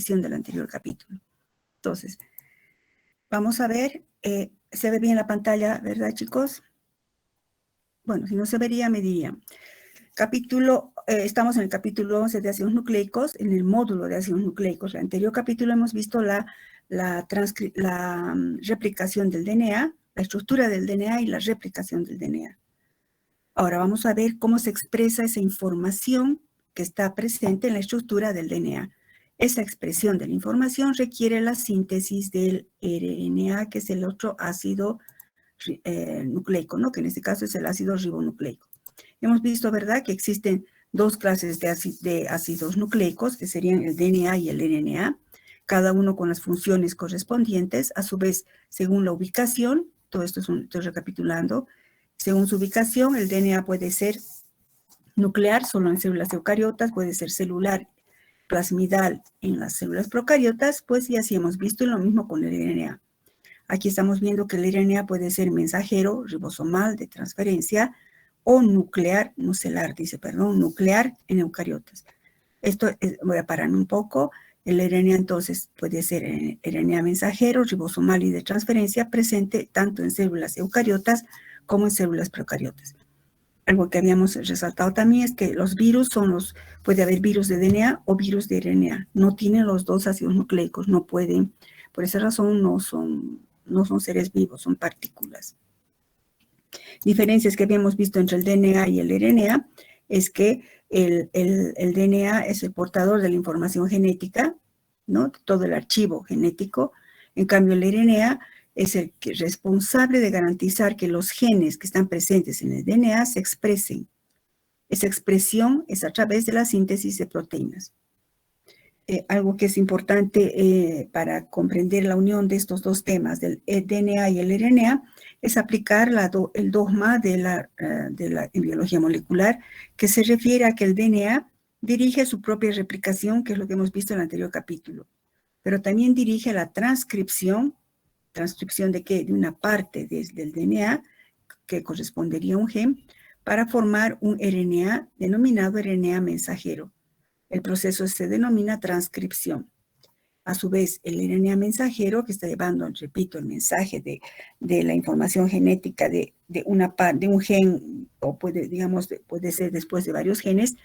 revisión del anterior capítulo. Entonces, vamos a ver, se ve bien la pantalla, ¿verdad, chicos? Bueno, si no se vería, me dirían. Estamos en el capítulo 11 de ácidos nucleicos, en el módulo de ácidos nucleicos. En el anterior capítulo hemos visto la replicación del DNA, la estructura del DNA y la replicación del DNA. Ahora vamos a ver cómo se expresa esa información que está presente en la estructura del DNA. Esa expresión de la información requiere la síntesis del RNA, que es el otro ácido nucleico, ¿no? Que en este caso es el ácido ribonucleico. Hemos visto, ¿verdad?, que existen dos clases de ácidos nucleicos, que serían el DNA y el RNA, cada uno con las funciones correspondientes. A su vez, según la ubicación, todo esto estoy recapitulando, según su ubicación, el DNA puede ser nuclear solo en células eucariotas, puede ser celular, plasmidal en las células procariotas, pues y así hemos visto, y lo mismo con el RNA. Aquí estamos viendo que el RNA puede ser mensajero, ribosomal, de transferencia, o nuclear en eucariotas. Voy a parar un poco. El RNA entonces puede ser RNA mensajero, ribosomal y de transferencia, presente tanto en células eucariotas como en células procariotas. Algo que habíamos resaltado también es que los virus puede haber virus de DNA o virus de RNA. No tienen los dos ácidos nucleicos, no pueden. Por esa razón no son seres vivos, son partículas. Diferencias que habíamos visto entre el DNA y el RNA es que el DNA es el portador de la información genética, ¿no? Todo el archivo genético. En cambio, el RNA es el responsable de garantizar que los genes que están presentes en el DNA se expresen. Esa expresión es a través de la síntesis de proteínas. Algo que es importante para comprender la unión de estos dos temas, del DNA y el RNA, es aplicar el dogma de la biología molecular, que se refiere a que el DNA dirige su propia replicación, que es lo que hemos visto en el anterior capítulo, pero también dirige la transcripción de qué? De una parte del DNA, que correspondería a un gen, para formar un RNA denominado RNA mensajero. El proceso se denomina transcripción. A su vez, el RNA mensajero, que está llevando, repito, el mensaje de la información genética de un gen, o puede ser después de varios genes,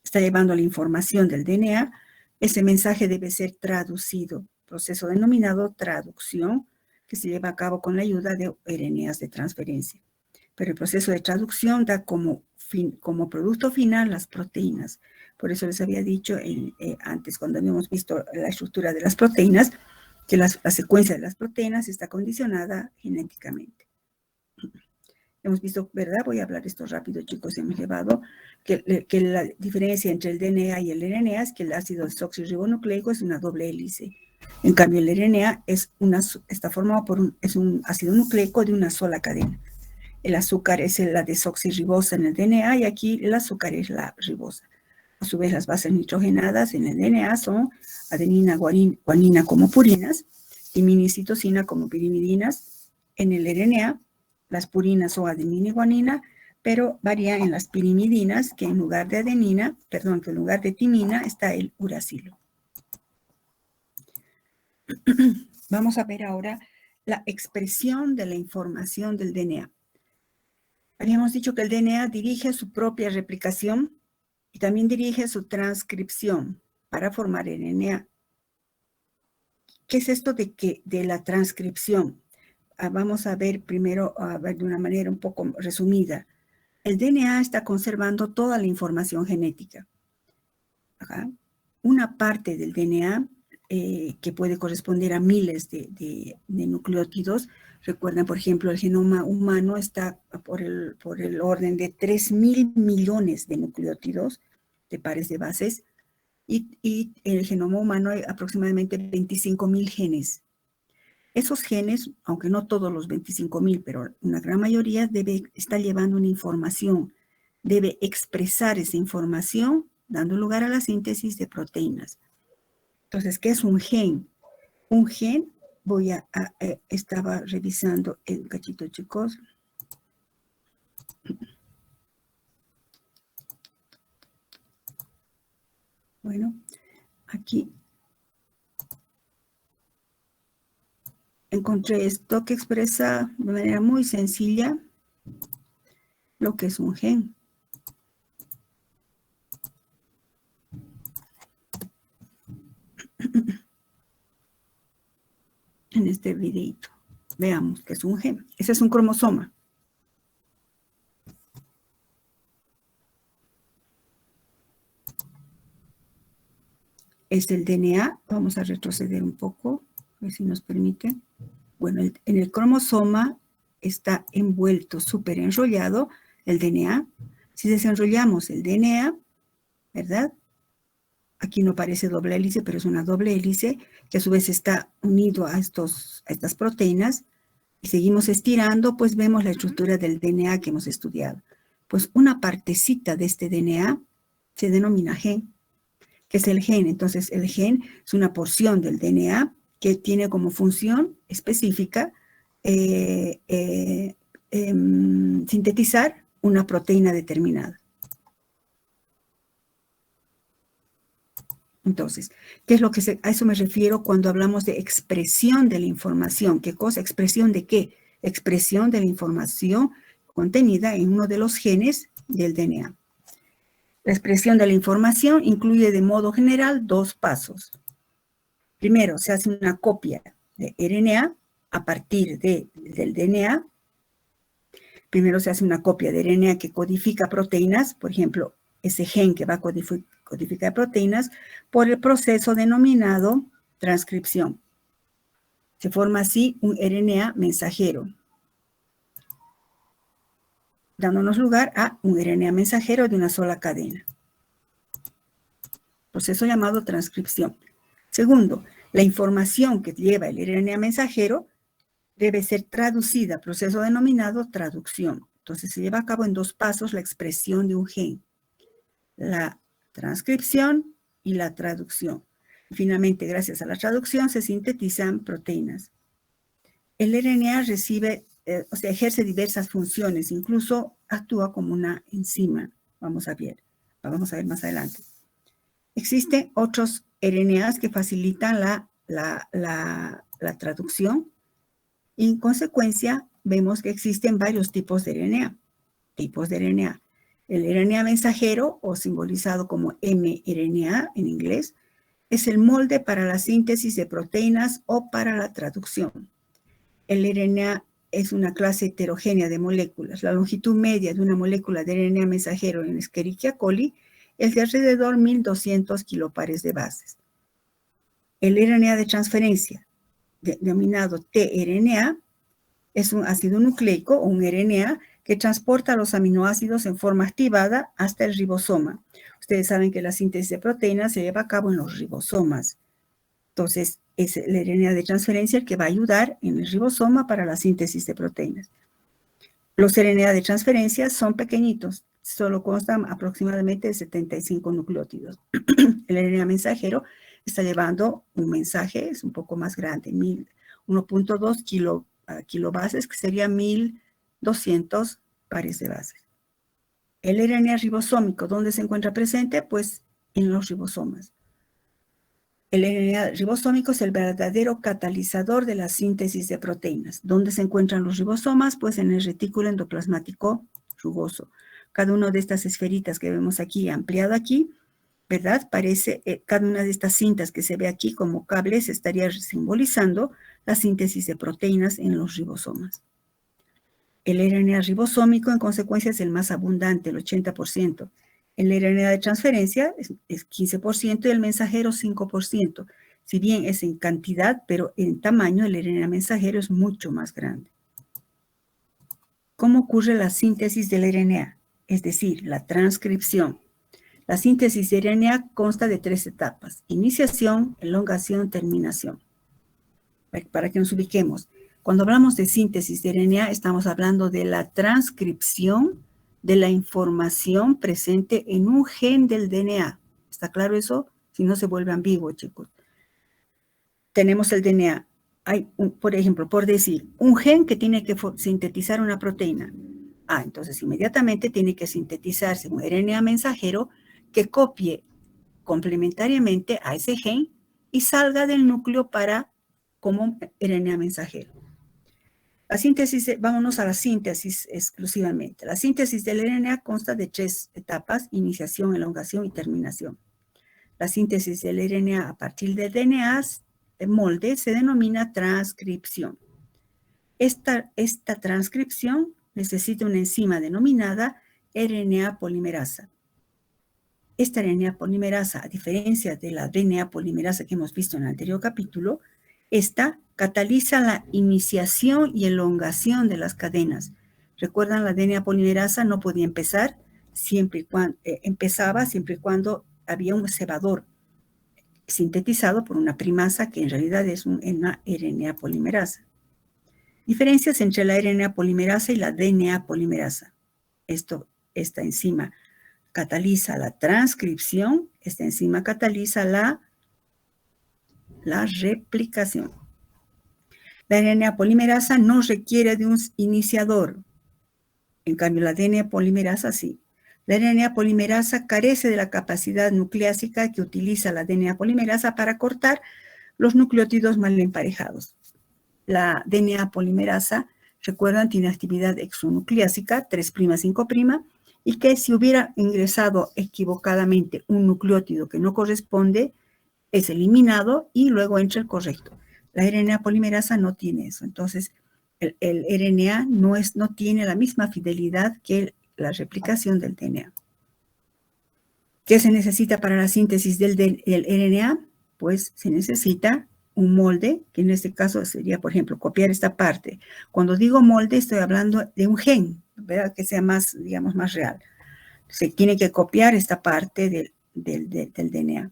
está llevando la información del DNA. Ese mensaje debe ser traducido, proceso denominado traducción, que se lleva a cabo con la ayuda de RNAs de transferencia. Pero el proceso de traducción da como producto final las proteínas. Por eso les había dicho antes, cuando habíamos visto la estructura de las proteínas, que la secuencia de las proteínas está condicionada genéticamente. Hemos visto, ¿verdad? Voy a hablar esto rápido, chicos, hemos llevado que la diferencia entre el DNA y el RNA es que el ácido desoxirribonucleico es una doble hélice. En cambio, el RNA está formado es un ácido nucleico de una sola cadena. El azúcar es la desoxirribosa en el DNA y aquí el azúcar es la ribosa. A su vez, las bases nitrogenadas en el DNA son adenina, guanina como purinas, timina y citosina como pirimidinas. En el RNA, las purinas son adenina y guanina, pero varían en las pirimidinas, que en lugar de timina está el uracilo. Vamos a ver ahora la expresión de la información del DNA. Habíamos dicho que el DNA dirige su propia replicación y también dirige su transcripción para formar RNA. ¿Qué es esto de la transcripción? Vamos a ver primero, de una manera un poco resumida. El DNA está conservando toda la información genética. Una parte del DNA, que puede corresponder a miles de nucleótidos. Recuerden, por ejemplo, el genoma humano está por el orden de 3.000 millones de nucleótidos, de pares de bases, y en el genoma humano hay aproximadamente 25.000 genes. Esos genes, aunque no todos los 25.000, pero una gran mayoría, está llevando una información, debe expresar esa información, dando lugar a la síntesis de proteínas. Entonces, ¿qué es un gen? Un gen, estaba revisando el cachito, chicos. Bueno, aquí encontré esto que expresa de manera muy sencilla lo que es un gen. En este videito. Veamos que es un gen. Ese es un cromosoma. Es el DNA. Vamos a retroceder un poco, a ver si nos permite. Bueno, en el cromosoma está envuelto, súper enrollado el DNA. Si desenrollamos el DNA, ¿verdad? Aquí no parece doble hélice, pero es una doble hélice que a su vez está unido a estas proteínas. Y seguimos estirando, pues vemos la estructura del DNA que hemos estudiado. Pues una partecita de este DNA se denomina gen, que es el gen. Entonces, el gen es una porción del DNA que tiene como función específica sintetizar una proteína determinada. Entonces, ¿qué es lo que a eso me refiero cuando hablamos de expresión de la información? ¿Qué cosa? ¿Expresión de qué? Expresión de la información contenida en uno de los genes del DNA. La expresión de la información incluye de modo general dos pasos. Primero, se hace una copia de RNA a partir del DNA. Primero se hace una copia de RNA que codifica proteínas, por ejemplo, ese gen que va a codificar proteínas, por el proceso denominado transcripción. Se forma así un RNA mensajero, dándonos lugar a un RNA mensajero de una sola cadena. Proceso llamado transcripción. Segundo, la información que lleva el RNA mensajero debe ser traducida, proceso denominado traducción. Entonces se lleva a cabo en dos pasos la expresión de un gen. La transcripción y la traducción. Finalmente, gracias a la traducción, se sintetizan proteínas. El RNA ejerce diversas funciones, incluso actúa como una enzima. Vamos a ver más adelante. Existen otros RNAs que facilitan la traducción. Y en consecuencia, vemos que existen varios tipos de RNA. El RNA mensajero, o simbolizado como mRNA en inglés, es el molde para la síntesis de proteínas o para la traducción. El RNA es una clase heterogénea de moléculas. La longitud media de una molécula de RNA mensajero en Escherichia coli es de alrededor 1200 kilopares de bases. El RNA de transferencia, denominado tRNA, es un ácido nucleico o un RNA que transporta los aminoácidos en forma activada hasta el ribosoma. Ustedes saben que la síntesis de proteínas se lleva a cabo en los ribosomas. Entonces, es el RNA de transferencia el que va a ayudar en el ribosoma para la síntesis de proteínas. Los RNA de transferencia son pequeñitos, solo constan aproximadamente de 75 nucleótidos. El RNA mensajero está llevando un mensaje, es un poco más grande, 1.2 kilobases, que sería 1200 pares de bases. El RNA ribosómico, ¿dónde se encuentra presente? Pues en los ribosomas. El RNA ribosómico es el verdadero catalizador de la síntesis de proteínas. ¿Dónde se encuentran los ribosomas? Pues en el retículo endoplasmático rugoso. Cada una de estas esferitas que vemos aquí, ampliado aquí, ¿verdad? Parece, cada una de estas cintas que se ve aquí como cables estaría simbolizando la síntesis de proteínas en los ribosomas. El RNA ribosómico, en consecuencia, es el más abundante, el 80%. El RNA de transferencia es 15% y el mensajero 5%. Si bien es en cantidad, pero en tamaño, el RNA mensajero es mucho más grande. ¿Cómo ocurre la síntesis del RNA? Es decir, la transcripción. La síntesis de RNA consta de 3 etapas: iniciación, elongación, terminación. Para que nos ubiquemos, cuando hablamos de síntesis de RNA, estamos hablando de la transcripción de la información presente en un gen del DNA. ¿Está claro eso? Si no, se vuelve ambiguo, chicos. Tenemos el DNA. Hay, por ejemplo, por decir, un gen que tiene que sintetizar una proteína. Entonces inmediatamente tiene que sintetizarse un RNA mensajero que copie complementariamente a ese gen y salga del núcleo para como RNA mensajero. La síntesis, vámonos a la síntesis exclusivamente. La síntesis del RNA consta de 3 etapas: iniciación, elongación y terminación. La síntesis del RNA a partir de DNA de molde se denomina transcripción. Esta transcripción necesita una enzima denominada RNA polimerasa. Esta RNA polimerasa, a diferencia de la DNA polimerasa que hemos visto en el anterior capítulo, esta cataliza la iniciación y elongación de las cadenas. Recuerdan, la DNA polimerasa no podía empezar siempre y cuando, empezaba siempre y cuando había un cebador sintetizado por una primasa que en realidad es una RNA polimerasa. Diferencias entre la RNA polimerasa y la DNA polimerasa. Esta enzima cataliza la transcripción, esta enzima cataliza la replicación. La RNA polimerasa no requiere de un iniciador, en cambio la DNA polimerasa sí. La RNA polimerasa carece de la capacidad nucleásica que utiliza la DNA polimerasa para cortar los nucleótidos mal emparejados. La DNA polimerasa, recuerdan, tiene actividad exonucleásica, 3', 5', y que si hubiera ingresado equivocadamente un nucleótido que no corresponde, es eliminado y luego entra el correcto. La RNA polimerasa no tiene eso. Entonces, el RNA no tiene la misma fidelidad que la replicación del DNA. ¿Qué se necesita para la síntesis del RNA? Pues se necesita un molde, que en este caso sería, por ejemplo, copiar esta parte. Cuando digo molde, estoy hablando de un gen, ¿verdad? Que sea más, digamos, más real. Se tiene que copiar esta parte del DNA.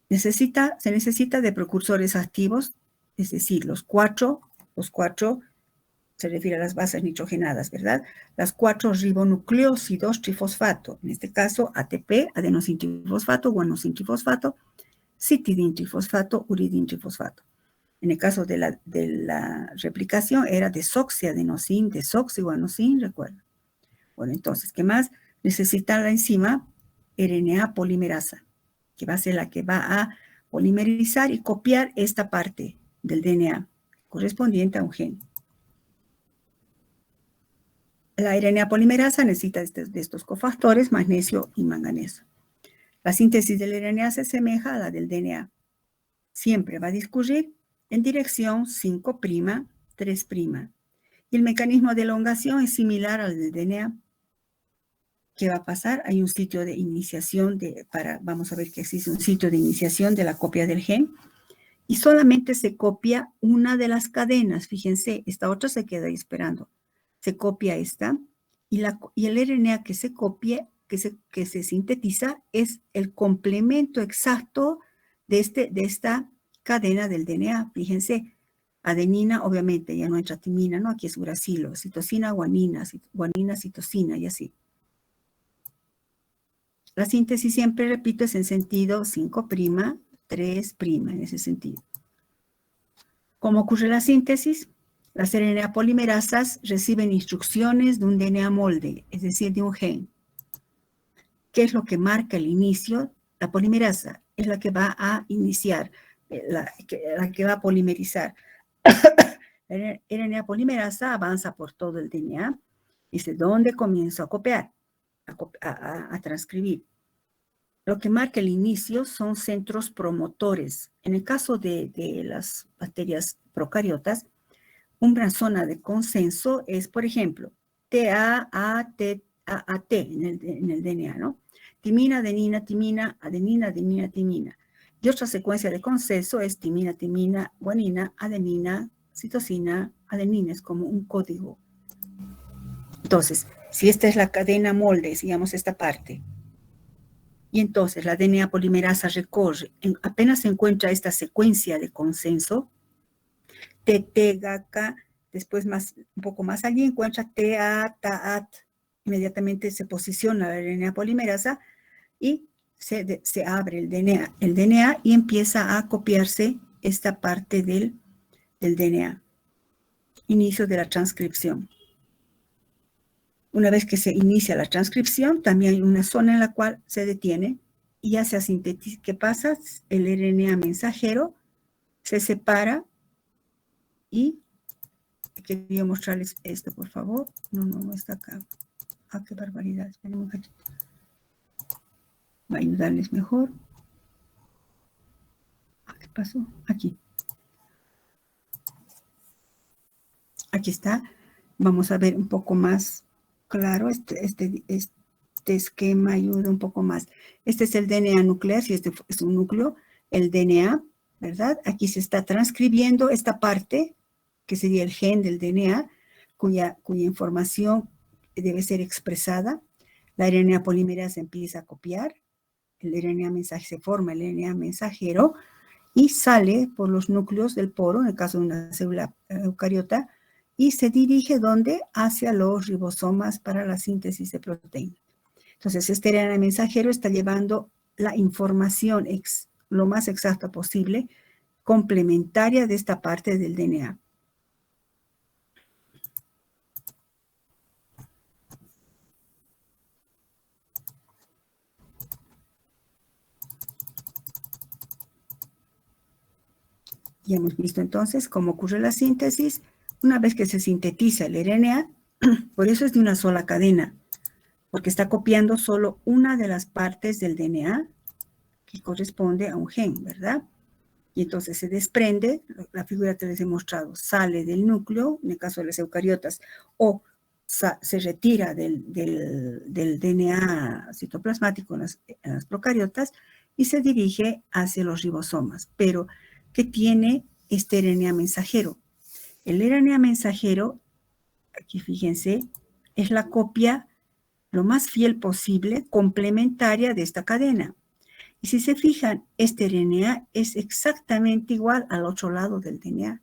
Se necesita de precursores activos, es decir, los cuatro se refiere a las bases nitrogenadas, ¿verdad? Las 4 ribonucleósidos trifosfato, en este caso ATP, adenosintrifosfato, guanosintrifosfato, citidintrifosfato, uridintrifosfato. En el caso de la replicación era desoxiadenosin, desoxiguanosin, recuerden. Bueno, entonces, ¿qué más? Necesita la enzima RNA polimerasa, que va a ser la que va a polimerizar y copiar esta parte del DNA correspondiente a un gen. La RNA polimerasa necesita de estos cofactores, magnesio y manganeso. La síntesis del RNA se asemeja a la del DNA. Siempre va a discurrir en dirección 5', 3'. Y el mecanismo de elongación es similar al del DNA. ¿Qué va a pasar? Hay un sitio de iniciación, vamos a ver que existe un sitio de iniciación de la copia del gen. Y solamente se copia una de las cadenas. Fíjense, esta otra se queda ahí esperando. Se copia esta, y el RNA que se copia, que se sintetiza, es el complemento exacto de esta cadena del DNA. Fíjense, adenina, obviamente, ya no entra timina, ¿no? Aquí es uracilo, citosina, guanina, citosina, y así. La síntesis, siempre repito, es en sentido 5', 3', en ese sentido. ¿Cómo ocurre la síntesis? Las RNA polimerasas reciben instrucciones de un DNA molde, es decir, de un gen. ¿Qué es lo que marca el inicio? La polimerasa es la que va a iniciar, la que va a polimerizar. La RNA polimerasa avanza por todo el DNA. Dice, ¿dónde comienzo a copiar? A transcribir. Lo que marca el inicio son centros promotores. En el caso de las bacterias procariotas, una zona de consenso es, por ejemplo, TAAT en el DNA, ¿no? Timina, adenina, timina, adenina, adenina, timina. Y otra secuencia de consenso es timina, timina, guanina, adenina, citosina, adenina. Es como un código. Entonces, si esta es la cadena molde, digamos esta parte, y entonces la DNA polimerasa recorre, apenas se encuentra esta secuencia de consenso, TT, GACA, después un poco más allí encuentra TA, TAAT, inmediatamente se posiciona la RNA polimerasa y se abre el DNA y empieza a copiarse esta parte del DNA. Inicio de la transcripción. Una vez que se inicia la transcripción, también hay una zona en la cual se detiene y ya se sintetiza. ¿Qué pasa? El RNA mensajero se separa y quería mostrarles esto, por favor. No está acá. Ah, qué barbaridad. Esperen un cachito. Va a ayudarles mejor. ¿Qué pasó? Aquí. Aquí está. Vamos a ver un poco más claro. Este esquema ayuda un poco más. Este es el DNA nuclear, si este es un núcleo, el DNA, ¿verdad? Aquí se está transcribiendo esta parte, que sería el gen del DNA, cuya información debe ser expresada. La RNA polimerasa empieza a copiar, el RNA mensaje se forma, el RNA mensajero, y sale por los núcleos del poro, en el caso de una célula eucariota, y se dirige ¿dónde? Hacia los ribosomas para la síntesis de proteínas. Entonces, este RNA mensajero está llevando la información lo más exacta posible, complementaria de esta parte del DNA. Ya hemos visto entonces cómo ocurre la síntesis. Una vez que se sintetiza el RNA, por eso es de una sola cadena, porque está copiando solo una de las partes del DNA que corresponde a un gen, ¿verdad? Y entonces se desprende, la figura que les he mostrado, sale del núcleo, en el caso de las eucariotas, o se retira del DNA citoplasmático en las procariotas y se dirige hacia los ribosomas. Pero, ¿qué tiene este RNA mensajero? El RNA mensajero, aquí fíjense, es la copia lo más fiel posible, complementaria de esta cadena. Y si se fijan, este RNA es exactamente igual al otro lado del DNA,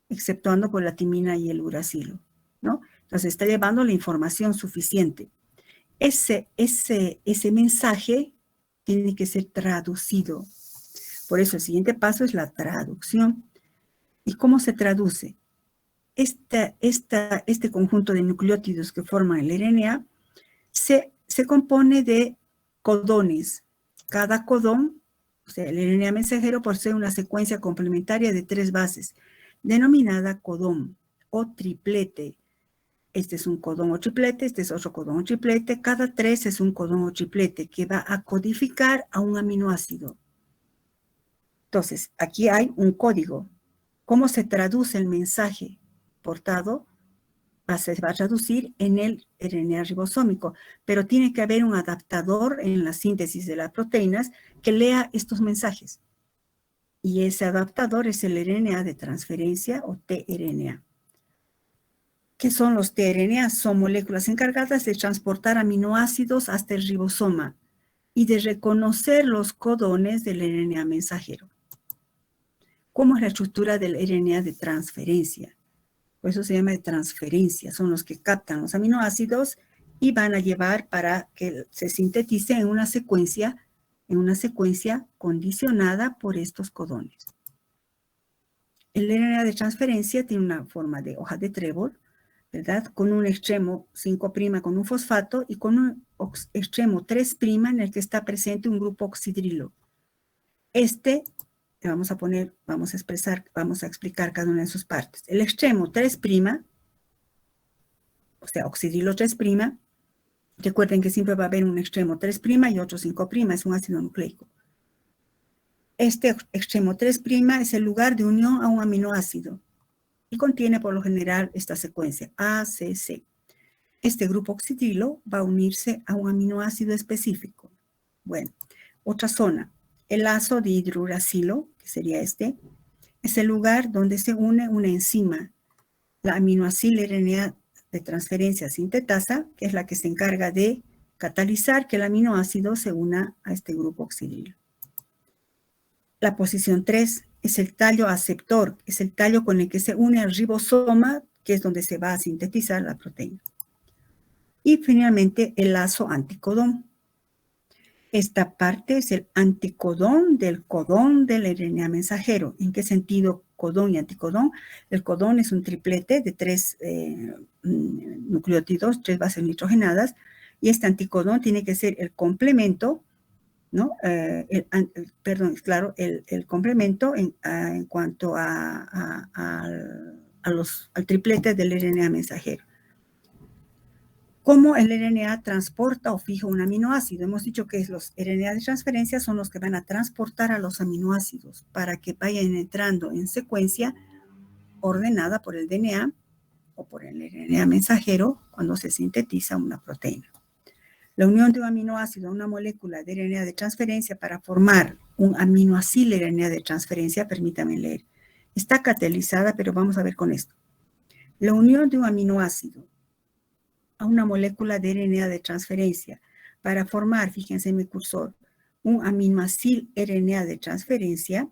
exceptuando por la timina y el uracilo, ¿no? Entonces está llevando la información suficiente. Ese mensaje tiene que ser traducido. Por eso el siguiente paso es la traducción. ¿Y cómo se traduce? Este conjunto de nucleótidos que forman el RNA se compone de codones. Cada codón, o sea, el RNA mensajero posee una secuencia complementaria de 3 bases, denominada codón o triplete. Este es un codón o triplete, este es otro codón o triplete. Cada 3 es un codón o triplete que va a codificar a un aminoácido. Entonces, aquí hay un código. ¿Cómo se traduce el mensaje portado? Se va a traducir en el RNA ribosómico, pero tiene que haber un adaptador en la síntesis de las proteínas que lea estos mensajes. Y ese adaptador es el RNA de transferencia o tRNA. ¿Qué son los tRNA? Son moléculas encargadas de transportar aminoácidos hasta el ribosoma y de reconocer los codones del RNA mensajero. ¿Cómo es la estructura del RNA de transferencia? Por eso se llama de transferencia. Son los que captan los aminoácidos y van a llevar para que se sintetice en una secuencia condicionada por estos codones. El RNA de transferencia tiene una forma de hoja de trébol, ¿verdad? Con un extremo 5' con un fosfato y con un extremo 3' en el que está presente un grupo oxidrilo. Vamos a explicar cada una de sus partes. El extremo 3', o sea, oxidrilo 3', recuerden que siempre va a haber un extremo 3' y otro 5', es un ácido nucleico. Este extremo 3' es el lugar de unión a un aminoácido y contiene por lo general esta secuencia ACC. Este grupo oxidrilo va a unirse a un aminoácido específico. Bueno, otra zona, el lazo de hidrouracilo, que sería este, es el lugar donde se une una enzima, la aminoacil-RNA de transferencia sintetasa, que es la que se encarga de catalizar que el aminoácido se una a este grupo oxidrilo. La posición 3 es el tallo aceptor, es el tallo con el que se une al ribosoma, que es donde se va a sintetizar la proteína. Y finalmente el lazo anticodón. Esta parte es el anticodón del RNA mensajero. ¿En qué sentido codón y anticodón? El codón es un triplete de 3 nucleótidos, 3 bases nitrogenadas, y este anticodón tiene que ser el complemento ¿no? Perdón, claro, el complemento en cuanto al triplete del RNA mensajero. ¿Cómo el RNA transporta o fija un aminoácido? Hemos dicho que los RNA de transferencia son los que van a transportar a los aminoácidos para que vayan entrando en secuencia ordenada por el DNA o por el RNA mensajero cuando se sintetiza una proteína. La unión de un aminoácido a una molécula de RNA de transferencia para formar un aminoacil RNA de transferencia, permítame leer, está catalizada, pero vamos a ver con esto. La unión de un aminoácido a una molécula de RNA de transferencia para formar, fíjense en mi cursor, un aminoacil RNA de transferencia,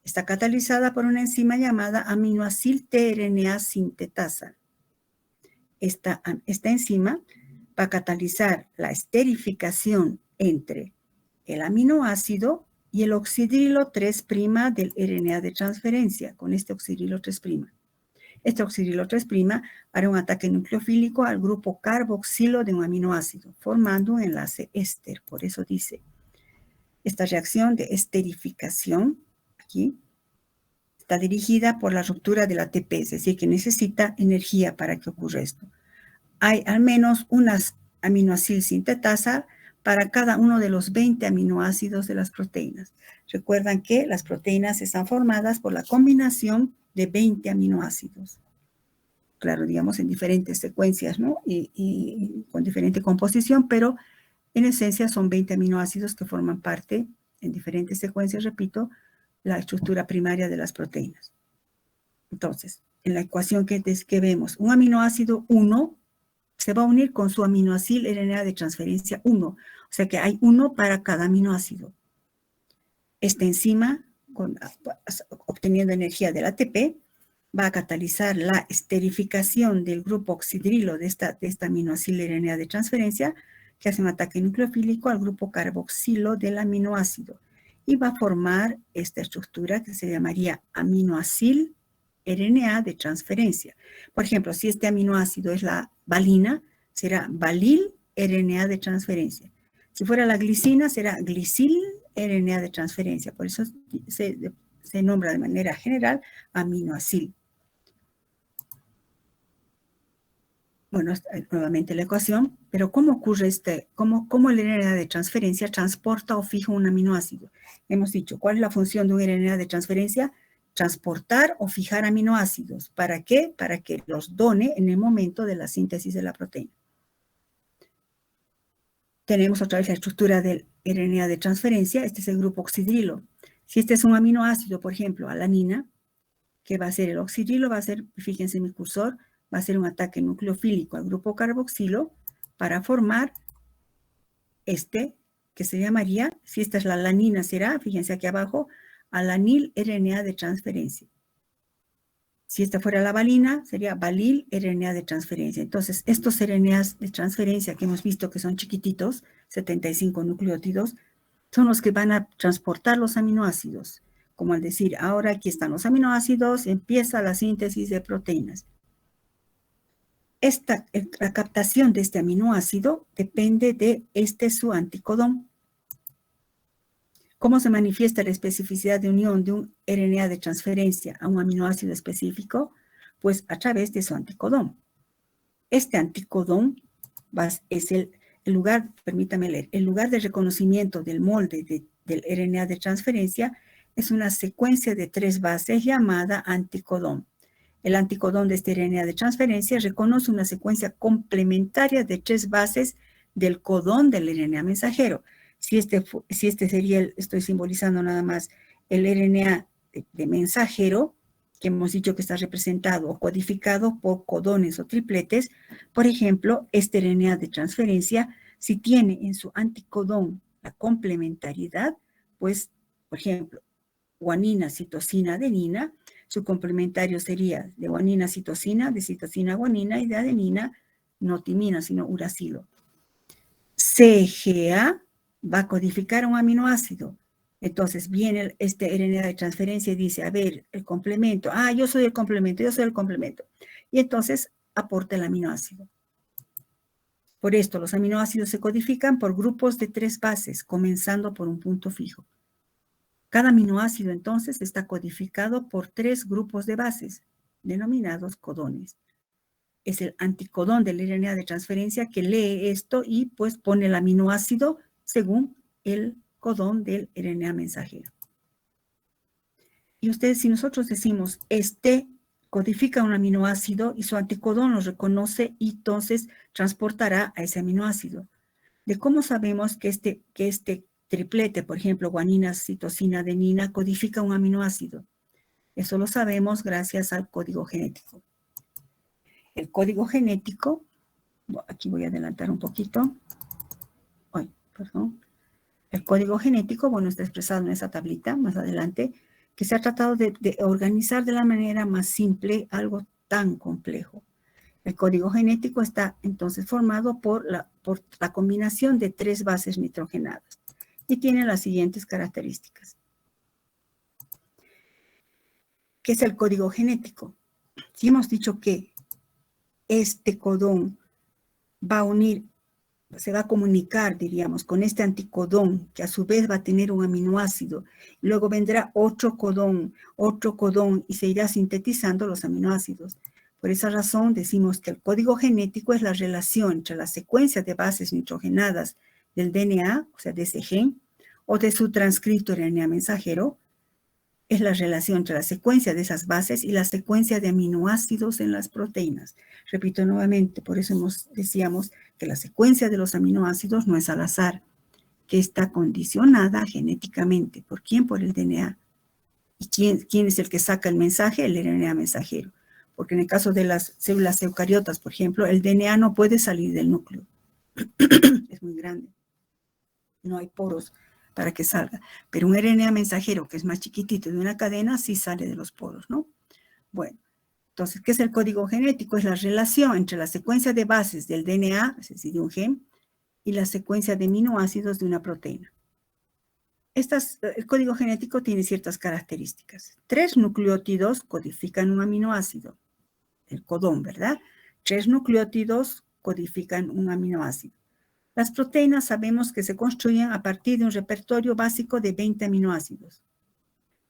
está catalizada por una enzima llamada aminoacil tRNA sintetasa. Esta enzima va a catalizar la esterificación entre el aminoácido y el oxidrilo 3' del RNA de transferencia, con este oxidrilo 3'. Este oxidrilo 3' hará un ataque nucleofílico al grupo carboxilo de un aminoácido, formando un enlace éster. Por eso dice, esta reacción de esterificación, aquí, está dirigida por la ruptura del ATP, es decir, que necesita energía para que ocurra esto. Hay al menos unas aminoacil sintetasa para cada uno de los 20 aminoácidos de las proteínas. Recuerdan que las proteínas están formadas por la combinación de 20 aminoácidos. Claro, digamos en diferentes secuencias, ¿no? Y con diferente composición, pero en esencia son 20 aminoácidos que forman parte, en diferentes secuencias, repito, la estructura primaria de las proteínas. Entonces, en la ecuación que vemos, un aminoácido 1 se va a unir con su aminoacil RNA de transferencia 1. O sea que hay 1 para cada aminoácido. Esta enzima, obteniendo energía del ATP, va a catalizar la esterificación del grupo oxidrilo de esta aminoacil RNA de transferencia, que hace un ataque nucleofílico al grupo carboxilo del aminoácido. Y va a formar esta estructura que se llamaría aminoacil RNA de transferencia. Por ejemplo, si este aminoácido es la valina, será valil RNA de transferencia. Si fuera la glicina, será glicil RNA de transferencia. Por eso se nombra de manera general aminoacil. Bueno, nuevamente la ecuación, pero ¿cómo ocurre cómo el RNA de transferencia transporta o fija un aminoácido? Hemos dicho, ¿cuál es la función de un RNA de transferencia? Transportar o fijar aminoácidos. ¿Para qué? Para que los done en el momento de la síntesis de la proteína. Tenemos otra vez la estructura del RNA de transferencia. Este es el grupo oxidrilo. Si este es un aminoácido, por ejemplo, alanina, ¿qué va a hacer el oxidrilo? Va a ser, fíjense en mi cursor, va a ser un ataque nucleofílico al grupo carboxilo para formar este, que se llamaría, si esta es la alanina, será, fíjense aquí abajo, alanil RNA de transferencia. Si esta fuera la valina, sería valil RNA de transferencia. Entonces, estos RNAs de transferencia que hemos visto que son chiquititos, 75 nucleótidos, son los que van a transportar los aminoácidos. Como al decir, ahora aquí están los aminoácidos, empieza la síntesis de proteínas. La captación de este aminoácido depende de su anticodón. ¿Cómo se manifiesta la especificidad de unión de un RNA de transferencia a un aminoácido específico? Pues a través de su anticodón. Este anticodón es el lugar, permítame leer, el lugar de reconocimiento del molde del RNA de transferencia es una secuencia de 3 bases llamada anticodón. El anticodón de este RNA de transferencia reconoce una secuencia complementaria de 3 bases del codón del RNA mensajero. Si este sería, estoy simbolizando nada más, el RNA de mensajero, que hemos dicho que está representado o codificado por codones o tripletes, por ejemplo, este RNA de transferencia, si tiene en su anticodón la complementariedad, pues, por ejemplo, guanina, citosina, adenina, su complementario sería de guanina, citosina, de citosina, guanina, y de adenina, no timina, sino uracilo. CGA va a codificar un aminoácido. Entonces viene este RNA de transferencia y dice, a ver, el complemento. Ah, yo soy el complemento, yo soy el complemento. Y entonces aporta el aminoácido. Por esto, los aminoácidos se codifican por grupos de 3 bases, comenzando por un punto fijo. Cada aminoácido, entonces, está codificado por 3 grupos de bases, denominados codones. Es el anticodón del RNA de transferencia que lee esto y pues pone el aminoácido según el codón del RNA mensajero. Y ustedes, si nosotros decimos, este codifica un aminoácido y su anticodón lo reconoce y entonces transportará a ese aminoácido. ¿De cómo sabemos que este triplete, por ejemplo, guanina, citosina, adenina, codifica un aminoácido? Eso lo sabemos gracias al código genético. El código genético, aquí voy a adelantar un poquito. Ay, perdón. El código genético, bueno, está expresado en esa tablita más adelante, que se ha tratado de organizar de la manera más simple algo tan complejo. El código genético está entonces formado por la combinación de 3 bases nitrogenadas y tiene las siguientes características. ¿Qué es el código genético? Si hemos dicho que este codón va a unir, se va a comunicar, diríamos, con este anticodón, que a su vez va a tener un aminoácido. Luego vendrá otro codón, y se irá sintetizando los aminoácidos. Por esa razón decimos que el código genético es la relación entre la secuencia de bases nitrogenadas del DNA, o sea, de ese gen, o de su transcripto RNA mensajero, es la relación entre la secuencia de esas bases y la secuencia de aminoácidos en las proteínas. Repito nuevamente, por eso decíamos que la secuencia de los aminoácidos no es al azar, que está condicionada genéticamente. ¿Por quién? Por el DNA. ¿Y quién es el que saca el mensaje? El RNA mensajero. Porque en el caso de las células eucariotas, por ejemplo, el DNA no puede salir del núcleo. Es muy grande. No hay poros para que salga. Pero un RNA mensajero que es más chiquitito de una cadena sí sale de los poros, ¿no? Bueno, entonces, ¿qué es el código genético? Es la relación entre la secuencia de bases del DNA, es decir, de un gen, y la secuencia de aminoácidos de una proteína. El código genético tiene ciertas características. 3 nucleótidos codifican un aminoácido, el codón, ¿verdad? 3 nucleótidos codifican un aminoácido. Las proteínas sabemos que se construyen a partir de un repertorio básico de 20 aminoácidos.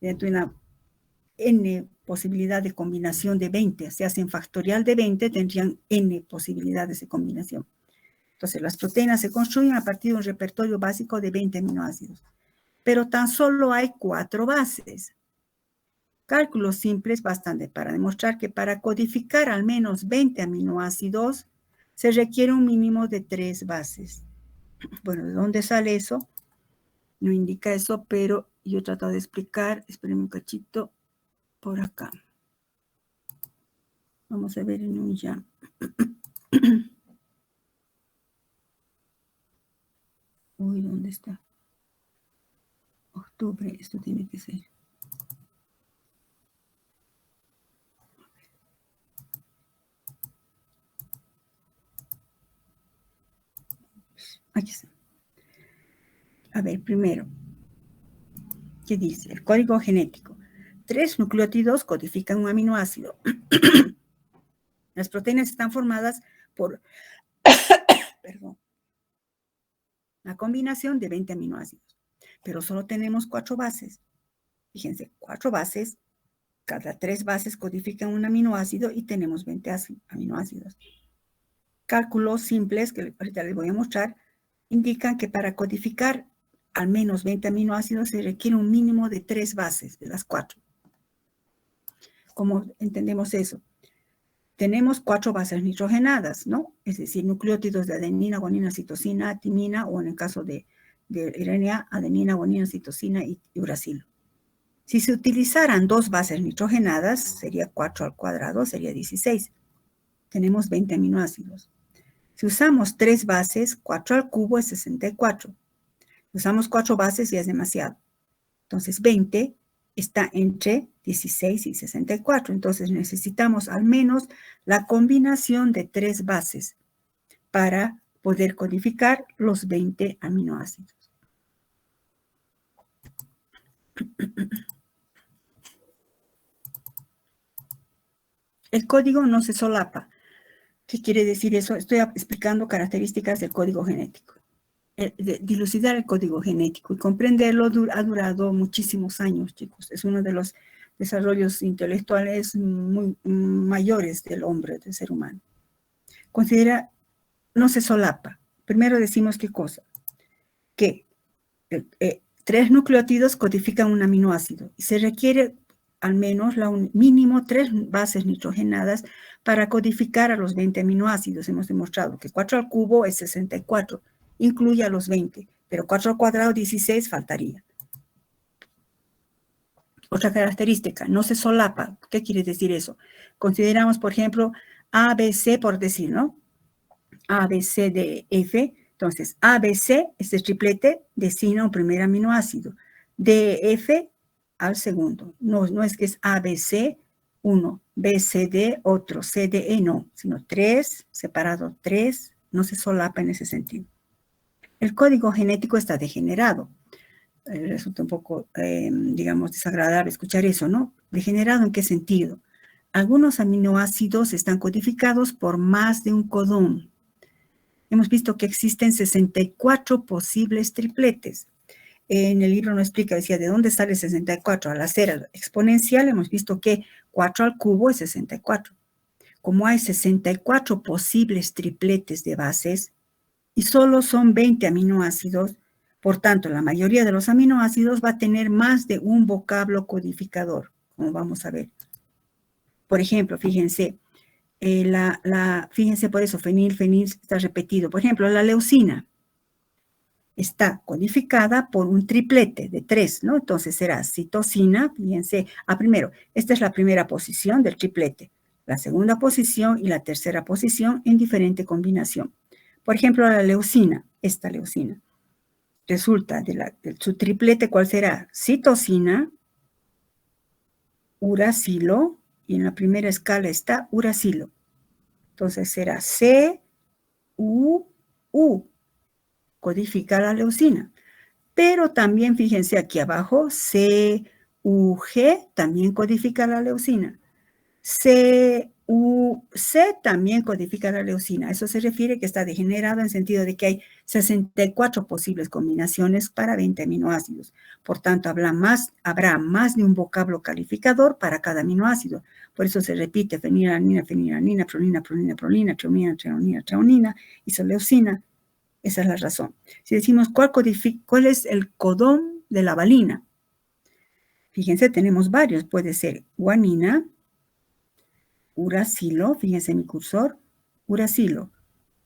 Dentro de una N posibilidad de combinación de 20, se hacen factorial de 20, tendrían N posibilidades de combinación. Entonces, las proteínas se construyen a partir de un repertorio básico de 20 aminoácidos. Pero tan solo hay 4 bases. Cálculos simples bastan para demostrar que para codificar al menos 20 aminoácidos se requiere un mínimo de 3 bases. Bueno, ¿de dónde sale eso? No indica eso, pero yo trato de explicar. Espérenme un cachito por acá. Vamos a ver en un ya. Uy, ¿dónde está? Octubre, esto tiene que ser. Aquí está. A ver, primero, ¿qué dice? El código genético. 3 nucleótidos codifican un aminoácido. Las proteínas están formadas por la combinación de 20 aminoácidos, pero solo tenemos 4 bases. Fíjense, 4 bases, cada 3 bases codifican un aminoácido y tenemos 20 aminoácidos. Cálculos simples, que ahorita les voy a mostrar, indican que para codificar al menos 20 aminoácidos se requiere un mínimo de 3 bases de las 4. ¿Cómo entendemos eso? Tenemos 4 bases nitrogenadas, ¿no? Es decir, nucleótidos de adenina, guanina, citosina, timina, o en el caso de RNA, adenina, guanina, citosina y uracilo. Si se utilizaran 2 bases nitrogenadas, sería 4 al cuadrado, sería 16. Tenemos 20 aminoácidos. Si usamos 3 bases, 4 al cubo es 64. Si usamos 4 bases ya es demasiado. Entonces 20 está entre 16 y 64. Entonces necesitamos al menos la combinación de 3 bases para poder codificar los 20 aminoácidos. El código no se solapa. ¿Qué quiere decir eso? Estoy explicando características del código genético. Dilucidar el código genético y comprenderlo ha durado muchísimos años, chicos. Es uno de los desarrollos intelectuales muy mayores del hombre, del ser humano. Considera, no se solapa. Primero decimos qué cosa. Que 3 nucleótidos codifican un aminoácido y se requiere al menos mínimo 3 bases nitrogenadas para codificar a los 20 aminoácidos. Hemos demostrado que 4 al cubo es 64, incluye a los 20, pero 4 al cuadrado 16 faltaría. Otra característica, no se solapa. ¿Qué quiere decir eso? Consideramos, por ejemplo, ABC, por decir, ¿no? ABC de F. Entonces, ABC es el triplete, designa un primer aminoácido. DF al segundo. No es que es ABC, uno, BCD, otro, CDE, no, sino 3, separado 3, no se solapa en ese sentido. El código genético está degenerado. Resulta un poco, digamos, desagradable escuchar eso, ¿no? ¿Degenerado en qué sentido? Algunos aminoácidos están codificados por más de un codón. Hemos visto que existen 64 posibles tripletes. En el libro no explica, decía, ¿de dónde sale 64? Al hacer exponencial hemos visto que 4 al cubo es 64. Como hay 64 posibles tripletes de bases y solo son 20 aminoácidos, por tanto, la mayoría de los aminoácidos va a tener más de un vocablo codificador, como vamos a ver. Por ejemplo, fíjense, fíjense por eso, fenil está repetido. Por ejemplo, la leucina está codificada por un triplete de 3, ¿no? Entonces será citosina, fíjense, primero, esta es la primera posición del triplete, la segunda posición y la tercera posición en diferente combinación. Por ejemplo, la leucina, esta leucina, resulta de su triplete, ¿cuál será? Citosina, uracilo, y en la primera escala está uracilo. Entonces será C, U, U, codifica la leucina. Pero también fíjense aquí abajo, C, U, G, también codifica la leucina. C, U, C también codifica la leucina. Eso se refiere que está degenerado en sentido de que hay 64 posibles combinaciones para 20 aminoácidos. Por tanto, habrá más de un vocablo calificador para cada aminoácido. Por eso se repite fenilalanina, fenilalanina, prolina, prolina, prolina, treonina, treonina, treonina, isoleucina. Esa es la razón. Si decimos cuál es el codón de la valina, fíjense, tenemos varios. Puede ser guanina, uracilo, fíjense mi cursor, uracilo.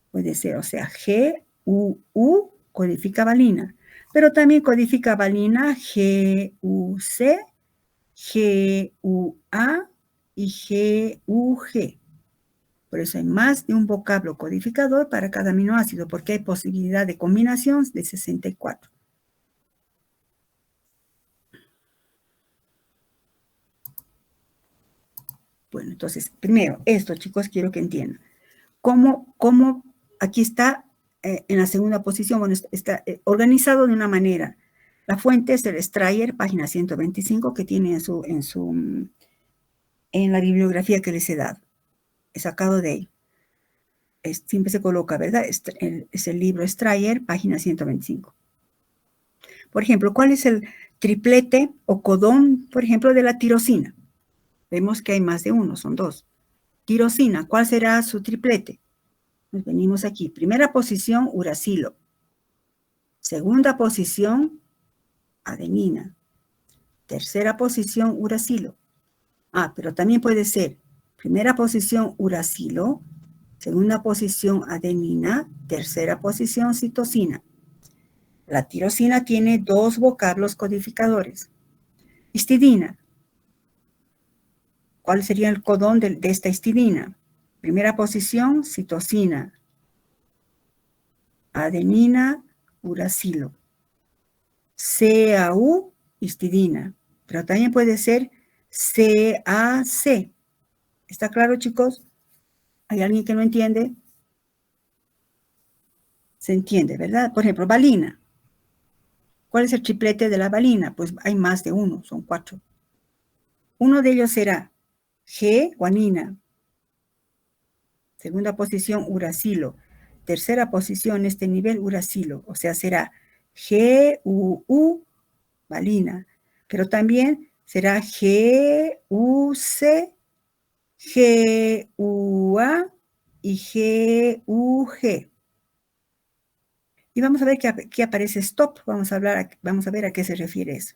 Puede ser, o sea, G, U, codifica valina. Pero también codifica valina G, U, C, G, U, A y G, U, G. Por eso hay más de un vocablo codificador para cada aminoácido, porque hay posibilidad de combinación de 64. Bueno, entonces, primero, esto, chicos, quiero que entiendan. ¿Cómo aquí está en la segunda posición? Bueno, está organizado de una manera. La fuente es el Strayer, página 125, que tiene en la bibliografía que les he dado. He sacado de ahí. Siempre se coloca, ¿verdad? Es el libro Strayer, página 125. Por ejemplo, ¿cuál es el triplete o codón, por ejemplo, de la tirosina? Vemos que hay más de uno, son 2. Tirosina, ¿cuál será su triplete? Nos venimos aquí. Primera posición, uracilo. Segunda posición, adenina. Tercera posición, uracilo. Pero también puede ser primera posición, uracilo. Segunda posición, adenina. Tercera posición, citosina. La tirosina tiene 2 vocablos codificadores. Histidina. ¿Cuál sería el codón de esta histidina? Primera posición, citosina. Adenina, uracilo. CAU, histidina. Pero también puede ser CAC. ¿Está claro, chicos? ¿Hay alguien que no entiende? Se entiende, ¿verdad? Por ejemplo, valina. ¿Cuál es el triplete de la valina? Pues hay más de uno, son 4. Uno de ellos será G, guanina. Segunda posición, uracilo. Tercera posición, este nivel, uracilo. O sea, será GUU, valina. Pero también será GUC, GUA y GUG. Y vamos a ver que aquí aparece stop. Vamos a ver a qué se refiere eso.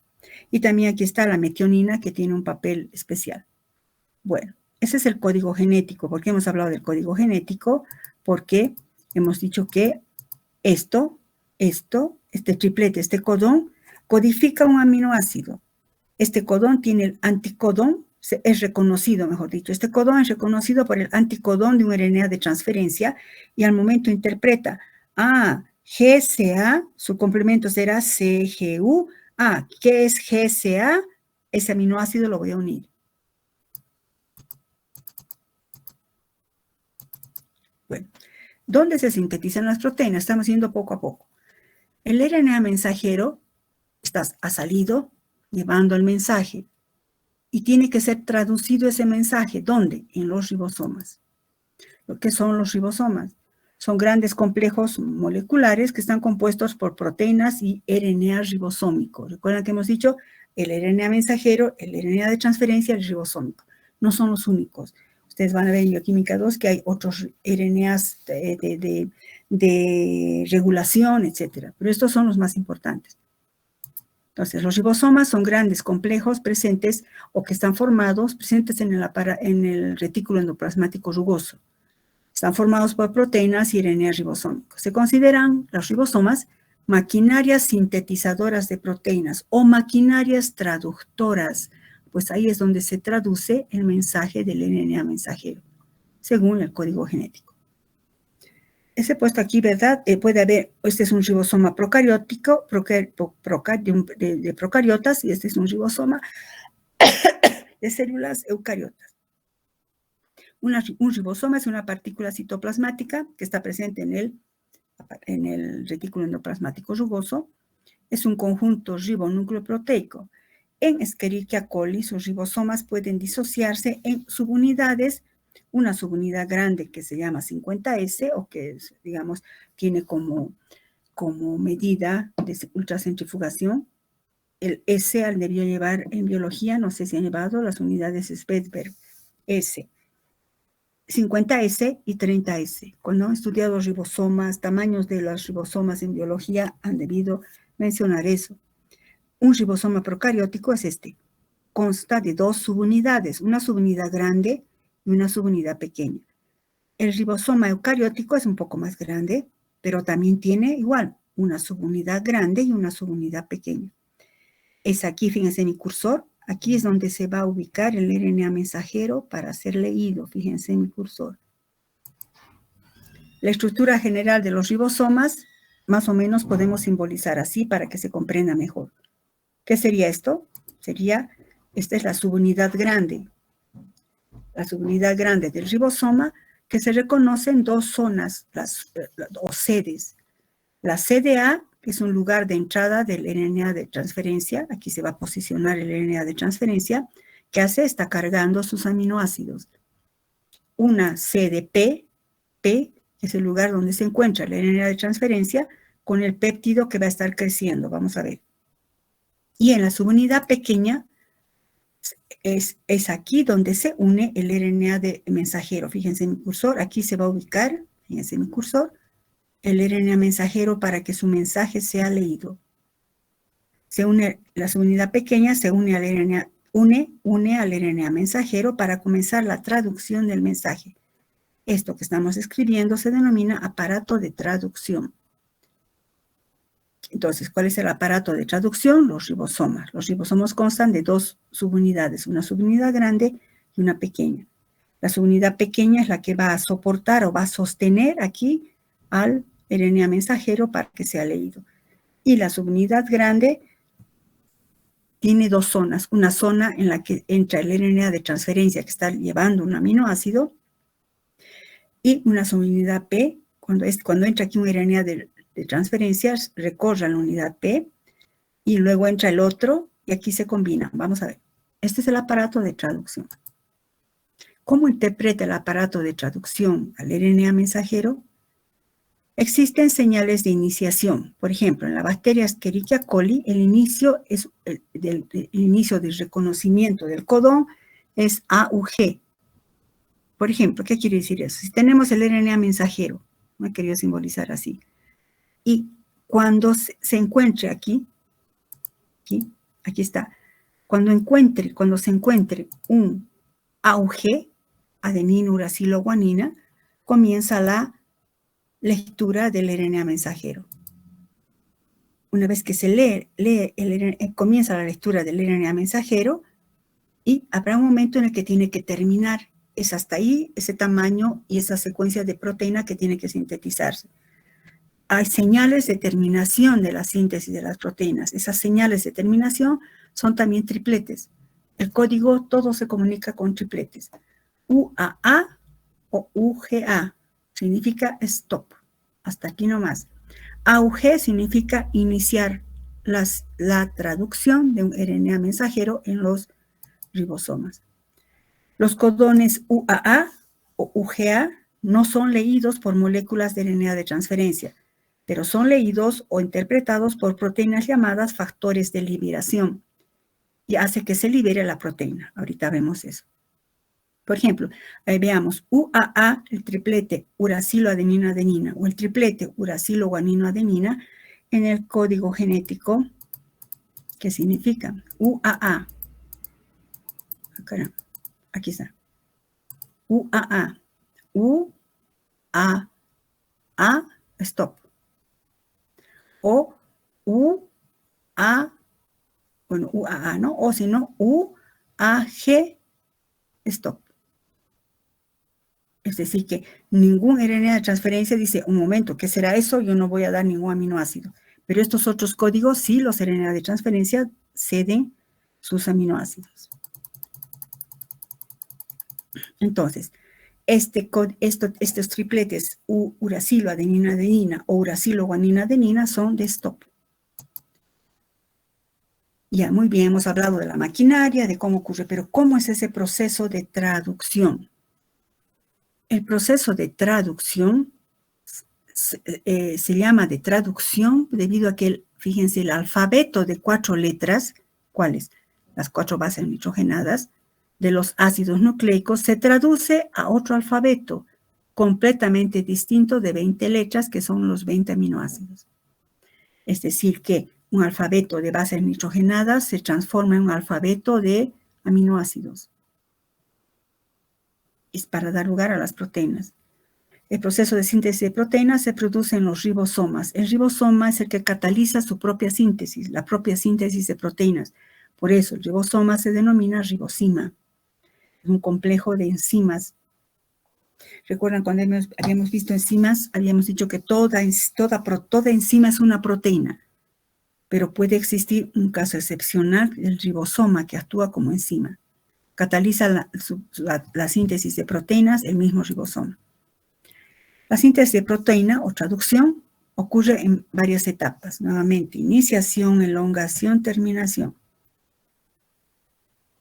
Y también aquí está la metionina, que tiene un papel especial. Bueno, ese es el código genético. ¿Por qué hemos hablado del código genético? Porque hemos dicho que este triplete, este codón, codifica un aminoácido. Este codón tiene el anticodón, es reconocido, mejor dicho. Este codón es reconocido por el anticodón de un RNA de transferencia y al momento interpreta, GCA, su complemento será CGU. ¿Qué es GCA? Ese aminoácido lo voy a unir. Bueno, ¿dónde se sintetizan las proteínas? Estamos yendo poco a poco. El RNA mensajero ha salido llevando el mensaje y tiene que ser traducido ese mensaje. ¿Dónde? En los ribosomas. ¿Qué son los ribosomas? Son grandes complejos moleculares que están compuestos por proteínas y RNA ribosómico. Recuerdan que hemos dicho el RNA mensajero, el RNA de transferencia y el ribosómico. No son los únicos. Ustedes van a ver en Bioquímica 2 que hay otros RNAs de regulación, etc. Pero estos son los más importantes. Entonces, los ribosomas son grandes complejos presentes o que están formados, presentes en el retículo endoplasmático rugoso. Están formados por proteínas y RNA ribosómicos. Se consideran los ribosomas maquinarias sintetizadoras de proteínas o maquinarias traductoras, pues ahí es donde se traduce el mensaje del RNA mensajero, según el código genético. Ese puesto aquí, ¿verdad? Puede haber, este es un ribosoma procariótico, de procariotas, y este es un ribosoma de células eucariotas. Un ribosoma es una partícula citoplasmática que está presente en el retículo endoplasmático rugoso. Es un conjunto ribonúcleo-proteico. En Escherichia coli, sus ribosomas pueden disociarse en subunidades. Una subunidad grande que se llama 50S o que, digamos, tiene como medida de ultracentrifugación. El S al debió llevar en biología, no sé si han llevado las unidades Svedberg, S. 50S y 30S. Cuando han estudiado ribosomas, tamaños de los ribosomas en biología, han debido mencionar eso. Un ribosoma procariótico es este. Consta de dos subunidades, una subunidad grande y una subunidad pequeña. El ribosoma eucariótico es un poco más grande, pero también tiene igual una subunidad grande y una subunidad pequeña. Es aquí, fíjense mi cursor, aquí es donde se va a ubicar el RNA mensajero para ser leído, fíjense mi cursor. La estructura general de los ribosomas, más o menos podemos simbolizar así para que se comprenda mejor. ¿Qué sería esto? Esta es la subunidad grande. La subunidad grande del ribosoma, que se reconoce en dos zonas, o sedes. La sede A, que es un lugar de entrada del RNA de transferencia, aquí se va a posicionar el RNA de transferencia, que está cargando sus aminoácidos. Una sede P, que es el lugar donde se encuentra el RNA de transferencia, con el péptido que va a estar creciendo, vamos a ver. Y en la subunidad pequeña, es aquí donde se une el RNA de mensajero. Fíjense mi cursor, aquí se va a ubicar, fíjense mi cursor, el RNA mensajero para que su mensaje sea leído. Se une, la subunidad pequeña se une al RNA, une al RNA mensajero para comenzar la traducción del mensaje. Esto que estamos escribiendo se denomina aparato de traducción. Entonces, ¿cuál es el aparato de traducción? Los ribosomas. Los ribosomas constan de dos subunidades, una subunidad grande y una pequeña. La subunidad pequeña es la que va a soportar o va a sostener aquí al RNA mensajero para que sea leído. Y la subunidad grande tiene dos zonas. Una zona en la que entra el RNA de transferencia que está llevando un aminoácido y una subunidad P, cuando entra aquí un RNA de transferencias, recorre la unidad P y luego entra el otro y aquí se combinan. Vamos a ver. Este es el aparato de traducción. ¿Cómo interpreta el aparato de traducción al RNA mensajero? Existen señales de iniciación. Por ejemplo, en la bacteria Escherichia coli, el inicio del reconocimiento del codón es AUG. Por ejemplo, ¿qué quiere decir eso? Si tenemos el RNA mensajero, me he querido simbolizar así, y cuando se encuentre aquí está, cuando se encuentre un AUG, adenina, uracilo, guanina, comienza la lectura del RNA mensajero. Una vez que se comienza la lectura del RNA mensajero, y habrá un momento en el que tiene que terminar. Es hasta ahí, ese tamaño y esa secuencia de proteína que tiene que sintetizarse. Hay señales de terminación de la síntesis de las proteínas. Esas señales de terminación son también tripletes. El código todo se comunica con tripletes. UAA o UGA significa stop. Hasta aquí nomás. AUG significa iniciar la traducción de un RNA mensajero en los ribosomas. Los codones UAA o UGA no son leídos por moléculas de RNA de transferencia, pero son leídos o interpretados por proteínas llamadas factores de liberación y hace que se libere la proteína. Ahorita vemos eso. Por ejemplo, veamos UAA, el triplete uracilo-adenina-adenina o el triplete uracilo-guanino-adenina en el código genético. ¿Qué significa? UAA. Caramba, aquí está. UAA. UAA, stop. O UAA, ¿no? O si no, UAG, stop. Es decir, que ningún RNA de transferencia dice, un momento, ¿qué será eso? Yo no voy a dar ningún aminoácido. Pero estos otros códigos, sí, los RNA de transferencia ceden sus aminoácidos. Entonces, estos tripletes uracilo-adenina-adenina o uracilo-guanina-adenina son de stop. Ya, muy bien, hemos hablado de la maquinaria, de cómo ocurre, pero ¿cómo es ese proceso de traducción? El proceso de traducción se llama de traducción debido a que, fíjense, el alfabeto de 4 letras, ¿cuáles? Las 4 bases nitrogenadas de los ácidos nucleicos se traduce a otro alfabeto completamente distinto de 20 letras, que son los 20 aminoácidos. Es decir, que un alfabeto de bases nitrogenadas se transforma en un alfabeto de aminoácidos. Es para dar lugar a las proteínas. El proceso de síntesis de proteínas se produce en los ribosomas. El ribosoma es el que cataliza su propia síntesis, la propia síntesis de proteínas. Por eso el ribosoma se denomina ribosima. Es un complejo de enzimas. ¿Recuerdan cuando habíamos visto enzimas? Habíamos dicho que toda enzima es una proteína. Pero puede existir un caso excepcional del ribosoma que actúa como enzima. Cataliza la síntesis de proteínas el mismo ribosoma. La síntesis de proteína o traducción ocurre en varias etapas. Nuevamente, iniciación, elongación, terminación.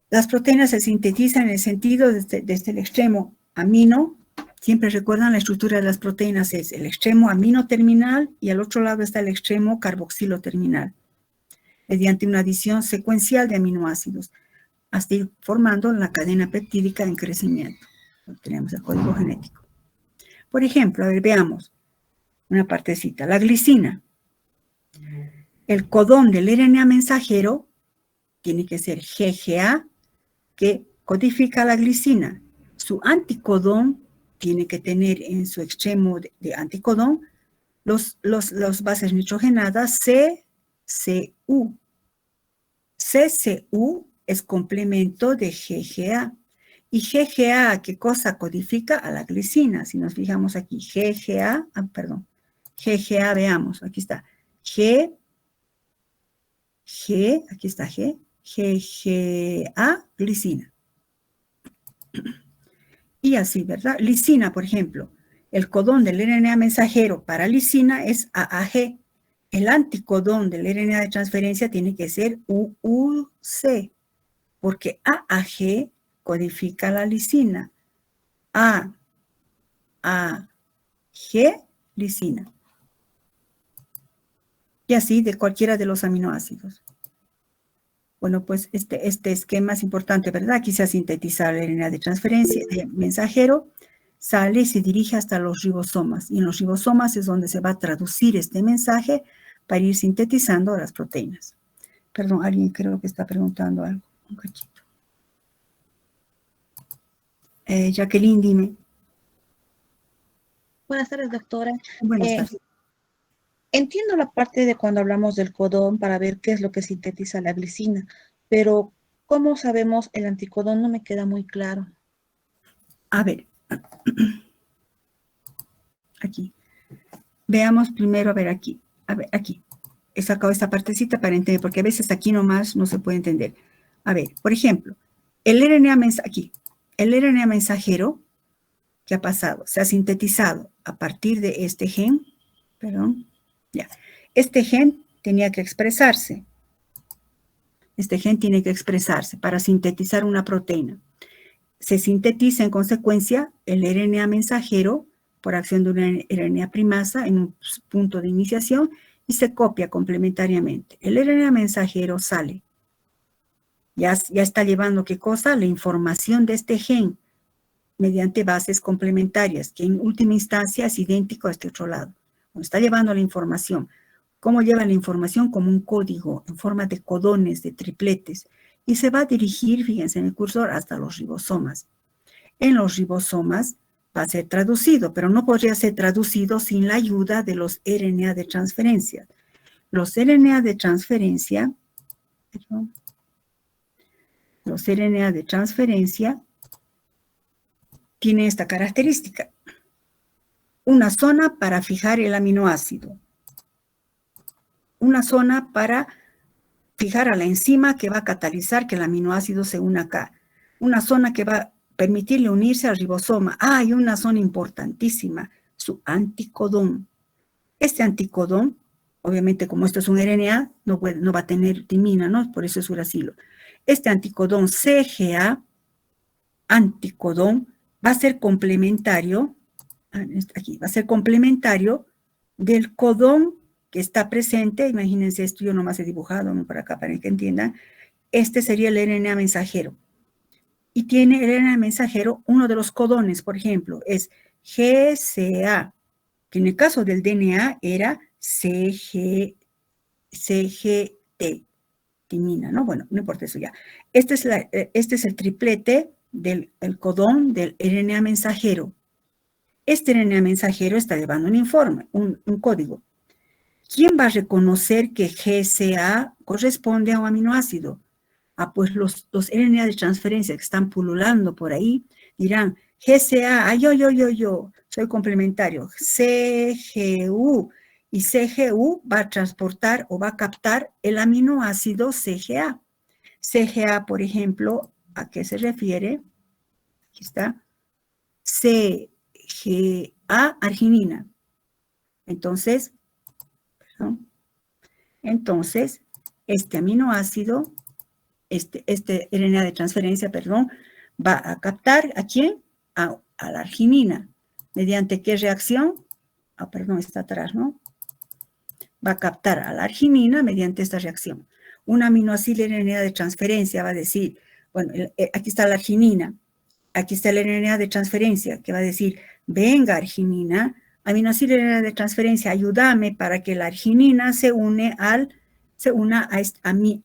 Las proteínas se sintetizan en el sentido desde el extremo amino. Siempre recuerdan la estructura de las proteínas es el extremo amino terminal y al otro lado está el extremo carboxilo terminal. Mediante una adición secuencial de aminoácidos, hasta ir formando la cadena peptídica en crecimiento. Tenemos el código genético. Por ejemplo, a ver, veamos una partecita. La glicina. El codón del RNA mensajero tiene que ser GGA, que codifica la glicina. Su anticodón tiene que tener en su extremo de anticodón los bases nitrogenadas CCU. CCU es complemento de GGA. Y GGA, ¿qué cosa codifica? A la glicina. Si nos fijamos aquí, GGA, GGA, veamos, aquí está. Aquí está GGA, glicina. Y así, ¿verdad? Lisina, por ejemplo, el codón del RNA mensajero para lisina es AAG. El anticodón del RNA de transferencia tiene que ser UUC, porque AAG codifica la lisina. A, G, lisina. Y así de cualquiera de los aminoácidos. Bueno, pues este esquema es importante, ¿verdad? Aquí se ha sintetizado la RNA de transferencia, de mensajero, sale y se dirige hasta los ribosomas. Y en los ribosomas es donde se va a traducir este mensaje para ir sintetizando las proteínas. Perdón, alguien creo que está preguntando algo. Un cachito. Jacqueline, dime. Buenas tardes, doctora. Buenas tardes. Entiendo la parte de cuando hablamos del codón para ver qué es lo que sintetiza la glicina, pero ¿cómo sabemos el anticodón? No me queda muy claro. A ver, aquí. Veamos primero, a ver, aquí. A ver, aquí. He sacado esta partecita para entender, porque a veces aquí nomás no se puede entender. A ver, por ejemplo, el RNA aquí, el RNA mensajero, ¿qué ha pasado? Se ha sintetizado a partir de este gen, perdón, ya. Este gen tenía que expresarse. Este gen tiene que expresarse para sintetizar una proteína. Se sintetiza en consecuencia el RNA mensajero por acción de una RNA primasa en un punto de iniciación y se copia complementariamente. El RNA mensajero sale. Ya está llevando, ¿qué cosa? La información de este gen mediante bases complementarias, que en última instancia es idéntico a este otro lado. Bueno, está llevando la información. ¿Cómo lleva la información? Como un código en forma de codones, de tripletes, y se va a dirigir, fíjense en el cursor, hasta los ribosomas. En los ribosomas va a ser traducido, pero no podría ser traducido sin la ayuda de los RNA de transferencia. Los RNA de transferencia, tienen esta característica. Una zona para fijar el aminoácido. Una zona para fijar a la enzima que va a catalizar que el aminoácido se una acá. Una zona que va a permitirle unirse al ribosoma. Hay una zona importantísima, su anticodón. Este anticodón, obviamente como esto es un RNA, no va a tener timina, ¿no? Por eso es uracilo. Este anticodón CGA, anticodón, va a ser complementario, aquí, va a ser complementario del codón que está presente. Imagínense esto, yo nomás he dibujado, ¿no? Por acá para que entiendan. Este sería el RNA mensajero. Y tiene el RNA mensajero, uno de los codones, por ejemplo, es GCA, que en el caso del DNA era CGT, timina, ¿no? Bueno, no importa eso ya. Este es el triplete del codón del RNA mensajero. Este RNA mensajero está llevando un informe, un código. ¿Quién va a reconocer que GCA corresponde a un aminoácido? Ah, pues los RNA de transferencia que están pululando por ahí dirán, GCA, yo, soy complementario, CGU, y CGU va a transportar o va a captar el aminoácido CGA. CGA, por ejemplo, ¿a qué se refiere? Aquí está. CGA, arginina. Entonces, este aminoácido, este RNA de transferencia, va a captar ¿a quién? A la arginina. ¿Mediante qué reacción? Está atrás, ¿no? Va a captar a la arginina mediante esta reacción. Un aminoácido RNA de transferencia va a decir, bueno, aquí está la arginina, aquí está el RNA de transferencia, que va a decir, venga arginina, aminoácido RNA de transferencia, ayúdame para que la arginina se una a mi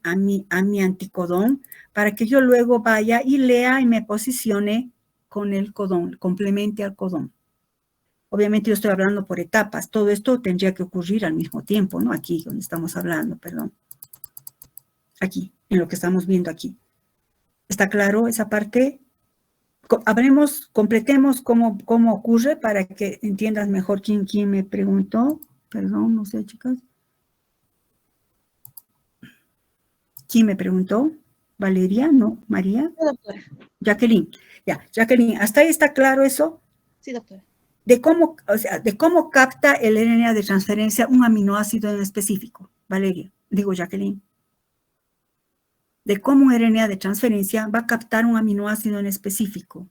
anticodón, para que yo luego vaya y lea y me posicione con el codón, complemente al codón. Obviamente yo estoy hablando por etapas. Todo esto tendría que ocurrir al mismo tiempo, ¿no? Aquí, donde estamos hablando, perdón. Aquí, en lo que estamos viendo aquí. ¿Está claro esa parte? Completemos cómo ocurre para que entiendas mejor quién me preguntó. Perdón, no sé, chicas. ¿Quién me preguntó? ¿Valeria? ¿No? ¿María? Sí, doctora. Jacqueline. Ya, Jacqueline, ¿hasta ahí está claro eso? Sí, doctora. De cómo capta el RNA de transferencia un aminoácido en específico. Valeria, digo Jacqueline. De cómo un RNA de transferencia va a captar un aminoácido en específico.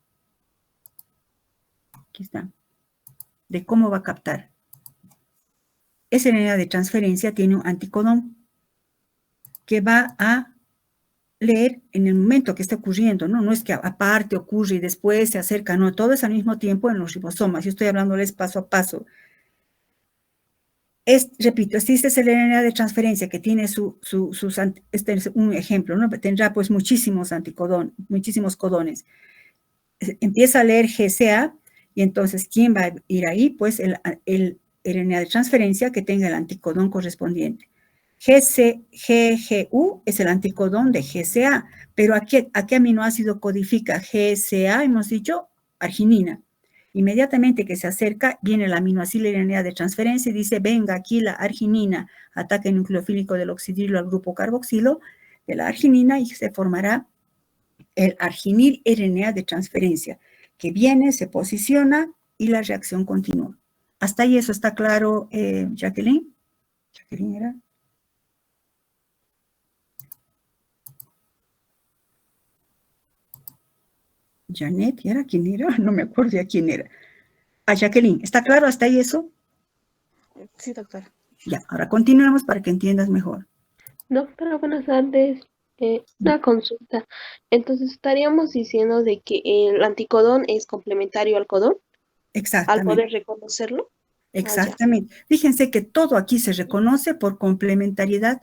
aquí está, de cómo va a captar. Esa RNA de transferencia tiene un anticodón que va a leer en el momento que está ocurriendo, ¿no? No es que aparte ocurre y después se acerca, no, todo es al mismo tiempo en los ribosomas. Yo estoy hablándoles paso a paso. Repito, existe esa RNA de transferencia que tiene este es un ejemplo, ¿no? Tendrá pues muchísimos codones. Empieza a leer GCA y entonces, ¿quién va a ir ahí? Pues el RNA de transferencia que tenga el anticodón correspondiente. GGU es el anticodón de GCA, pero ¿a qué aminoácido codifica GCA? Hemos dicho arginina. Inmediatamente que se acerca, viene la aminoácido RNA de transferencia y dice, venga aquí la arginina, ataque nucleofílico del oxidrilo al grupo carboxilo de la arginina y se formará el arginil RNA de transferencia, que viene, se posiciona y la reacción continúa. ¿Hasta ahí eso está claro, Jacqueline? ¿Jacqueline era? Janet, ¿era quién era? No me acuerdo de quién era. Jacqueline, ¿está claro hasta ahí eso? Sí, doctora. Ya, ahora continuemos para que entiendas mejor. Doctora, buenas tardes. Una consulta. Entonces, estaríamos diciendo de que el anticodón es complementario al codón, al Exactamente. poder reconocerlo. Exactamente. Fíjense que todo aquí se reconoce por complementariedad.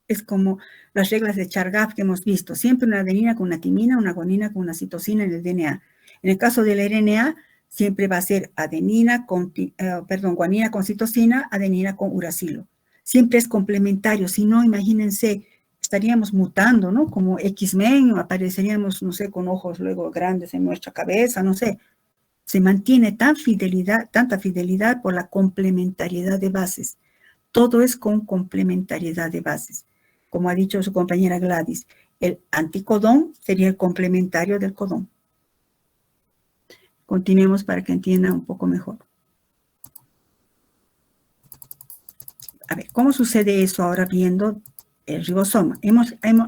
Es como las reglas de Chargaff que hemos visto. Siempre una adenina con una timina, una guanina con una citosina en el DNA. En el caso del RNA, siempre va a ser guanina con citosina, adenina con uracilo. Siempre es complementario. Si no, imagínense, estaríamos mutando, ¿no? Como X-Men, apareceríamos, no sé, con ojos luego grandes en nuestra cabeza, no sé. Se mantiene tanta fidelidad por la complementariedad de bases. Todo es con complementariedad de bases. Como ha dicho su compañera Gladys, el anticodón sería el complementario del codón. Continuemos para que entiendan un poco mejor. A ver, ¿cómo sucede eso ahora viendo el ribosoma?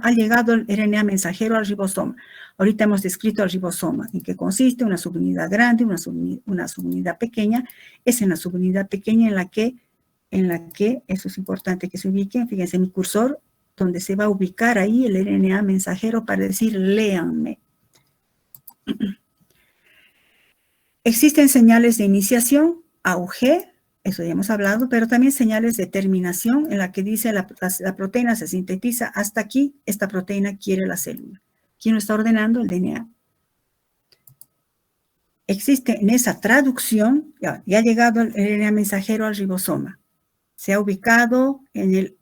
Ha llegado el RNA mensajero al ribosoma. Ahorita hemos descrito el ribosoma, en qué consiste una subunidad grande, una subunidad pequeña. Es en la subunidad pequeña en la que, eso es importante que se ubiquen, fíjense mi cursor, donde se va a ubicar ahí el RNA mensajero para decir, léanme. Existen señales de iniciación, AUG, eso ya hemos hablado, pero también señales de terminación en la que dice la proteína se sintetiza hasta aquí, esta proteína quiere la célula. ¿Quién lo está ordenando? El DNA. Existe en esa traducción, ya ha llegado el RNA mensajero al ribosoma. Se ha ubicado en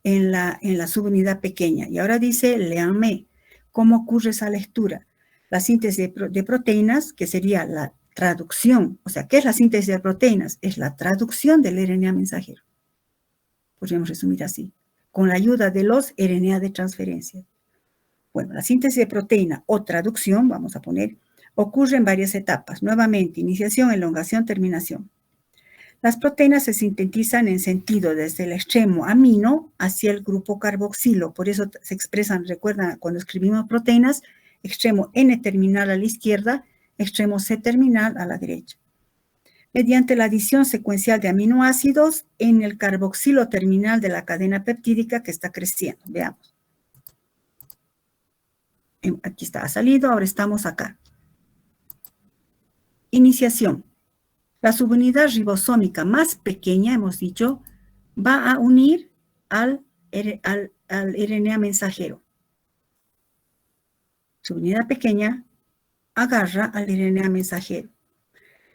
la subunidad pequeña. Y ahora dice, léanme, ¿cómo ocurre esa lectura? La síntesis de proteínas, que sería la traducción. O sea, ¿qué es la síntesis de proteínas? Es la traducción del RNA mensajero. Podríamos resumir así. Con la ayuda de los RNA de transferencia. Bueno, la síntesis de proteína o traducción, vamos a poner, ocurre en varias etapas. Nuevamente, iniciación, elongación, terminación. Las proteínas se sintetizan en sentido desde el extremo amino hacia el grupo carboxilo. Por eso se expresan, recuerdan, cuando escribimos proteínas, extremo N terminal a la izquierda, extremo C terminal a la derecha. Mediante la adición secuencial de aminoácidos en el carboxilo terminal de la cadena peptídica que está creciendo. Veamos. Aquí está, ha salido, ahora estamos acá. Iniciación. La subunidad ribosómica más pequeña, hemos dicho, va a unir al RNA mensajero. Subunidad pequeña agarra al RNA mensajero.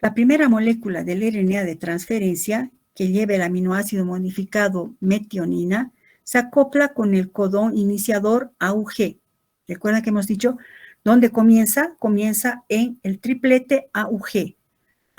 La primera molécula del RNA de transferencia, que lleva el aminoácido modificado metionina, se acopla con el codón iniciador AUG. Recuerda que hemos dicho, ¿dónde comienza? Comienza en el triplete AUG.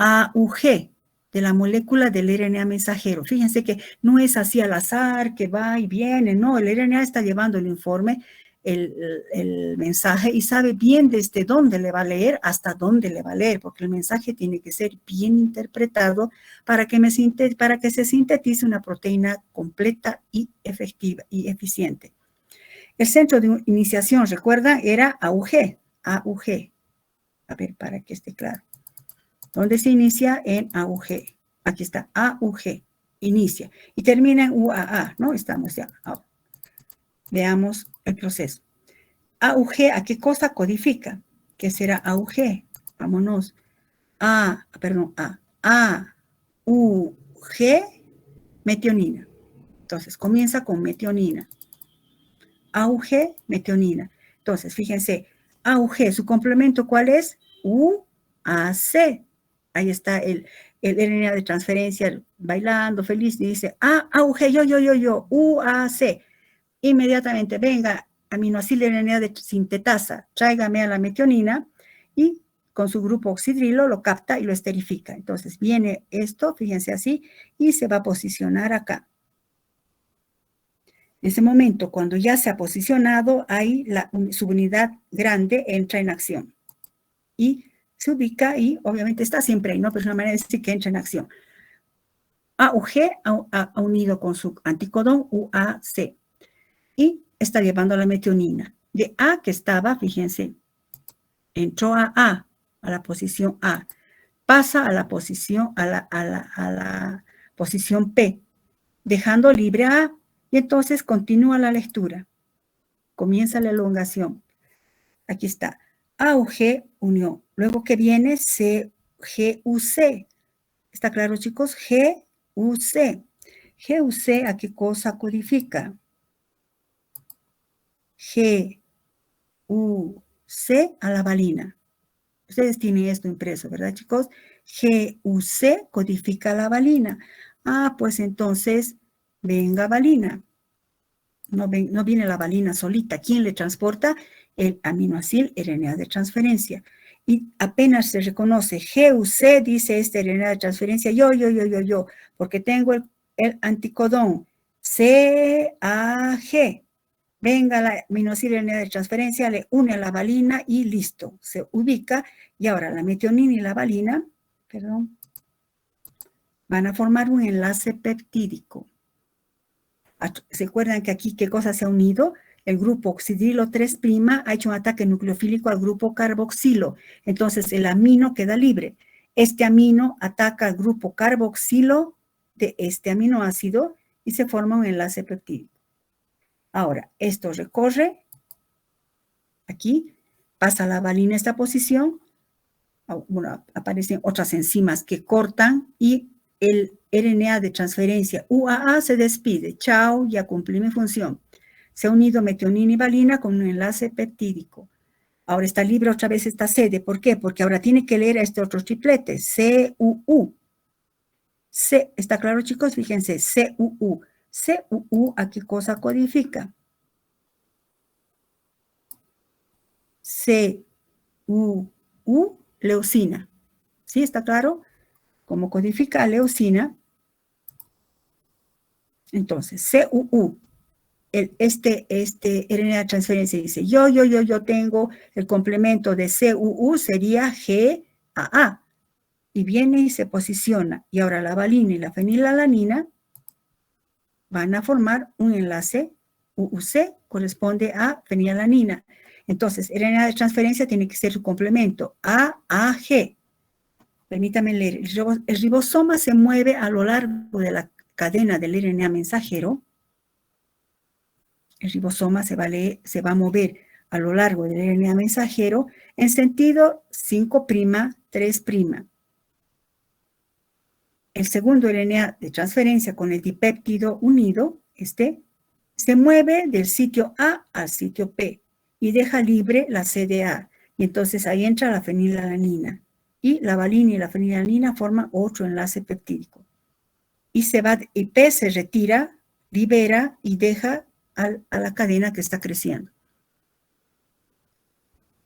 AUG de la molécula del RNA mensajero. Fíjense que no es así al azar, que va y viene, no, el RNA está llevando el informe, el mensaje y sabe bien desde dónde le va a leer hasta dónde le va a leer, porque el mensaje tiene que ser bien interpretado para que se sintetice una proteína completa y efectiva y eficiente. El centro de iniciación, recuerda, era AUG. A ver, para que esté claro. ¿Dónde se inicia? En AUG. Aquí está, AUG, inicia. Y termina en UAA, ¿no? Estamos ya. Veamos el proceso. AUG, ¿a qué cosa codifica? ¿Qué será AUG? Vámonos. AUG, metionina. Entonces, comienza con metionina. AUG, metionina. Entonces, fíjense, AUG, su complemento, ¿cuál es? UAC. Ahí está el RNA de transferencia bailando, feliz, dice, AUG, yo, UAC. Inmediatamente, venga, aminoácido RNA de sintetasa, tráigame a la metionina y con su grupo oxidrilo lo capta y lo esterifica. Entonces, viene esto, fíjense así, y se va a posicionar acá. En ese momento, cuando ya se ha posicionado, ahí la subunidad grande entra en acción. Y se ubica y obviamente está siempre ahí, ¿no? Pero es una manera de decir que entra en acción. AUG ha unido con su anticodón UAC. Y está llevando la metionina. De A que estaba, fíjense, entró a la posición A. Pasa a la posición, a la posición P, dejando libre a A. Y entonces continúa la lectura. Comienza la elongación. Aquí está. AUG unió. Luego que viene GUC. ¿Está claro, chicos? GUC. GUC, ¿a qué cosa codifica? GUC a la valina. Ustedes tienen esto impreso, ¿verdad, chicos? GUC codifica la valina. Pues entonces, venga valina. No viene la valina solita. ¿Quién le transporta? El aminoácido RNA de transferencia. Y apenas se reconoce GUC, dice este RNA de transferencia, yo, porque tengo el anticodón CAG. Venga la aminoácido RNA de transferencia, le une a la valina y listo, se ubica. Y ahora la metionina y la valina, van a formar un enlace peptídico. ¿Se acuerdan que aquí qué cosa se ha unido? El grupo oxidrilo 3' ha hecho un ataque nucleofílico al grupo carboxilo. Entonces el amino queda libre. Este amino ataca al grupo carboxilo de este aminoácido y se forma un enlace peptídico. Ahora, esto recorre aquí, pasa la valina a esta posición. Bueno, aparecen otras enzimas que cortan y el RNA de transferencia UAA se despide. Chao, ya cumplí mi función. Se ha unido metionina y valina con un enlace peptídico. Ahora está libre otra vez esta sede. ¿Por qué? Porque ahora tiene que leer a este otro triplete, CUU. ¿Está claro, chicos? Fíjense, CUU. CUU, ¿a qué cosa codifica? CUU, leucina. ¿Sí? ¿Está claro? Como codifica leucina. Entonces, CUU, este RNA de transferencia dice, yo tengo el complemento de CUU, sería GAA. Y viene y se posiciona. Y ahora la valina y la fenilalanina van a formar un enlace UUC, corresponde a fenilalanina. Entonces, RNA de transferencia tiene que ser su complemento, AAG. Permítame leer. El ribosoma se mueve a lo largo de la cadena del RNA mensajero. El ribosoma se va a mover a lo largo del RNA mensajero en sentido 5', 3'. El segundo RNA de transferencia con el dipéptido unido, se mueve del sitio A al sitio P y deja libre la CDA. Y entonces ahí entra la fenilalanina. Y la valina y la fenilalanina forman otro enlace peptídico. Y P se retira, libera y deja a la cadena que está creciendo.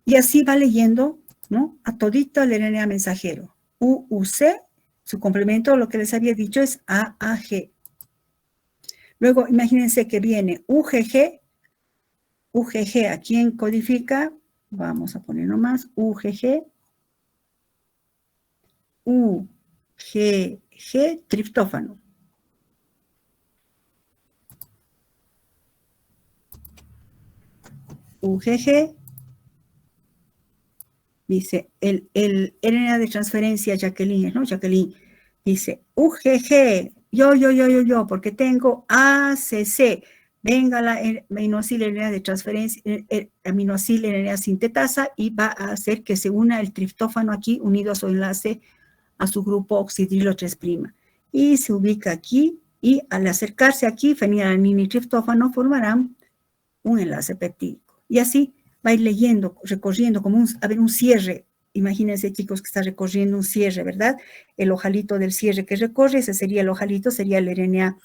Y así va leyendo, ¿no? A todito el RNA mensajero. UUC, su complemento, lo que les había dicho es AAG. Luego, imagínense que viene UGG. UGG, ¿a quién codifica? Vamos a poner nomás UGG. UGG, triptófano. UGG. dice, el RNA de transferencia, Jacqueline, ¿no? Jacqueline dice, UGG, yo, porque tengo ACC. Venga la aminoácido RNA de transferencia, aminoácido RNA sintetasa y va a hacer que se una el triptófano aquí unido a su enlace a su grupo oxidrilo 3'. Y se ubica aquí y al acercarse aquí, fenilalanina y triptófano formarán un enlace peptídico. Y así va a ir leyendo, recorriendo como un cierre. Imagínense, chicos, que está recorriendo un cierre, ¿verdad? El ojalito del cierre que recorre, ese sería el ojalito, sería el RNA,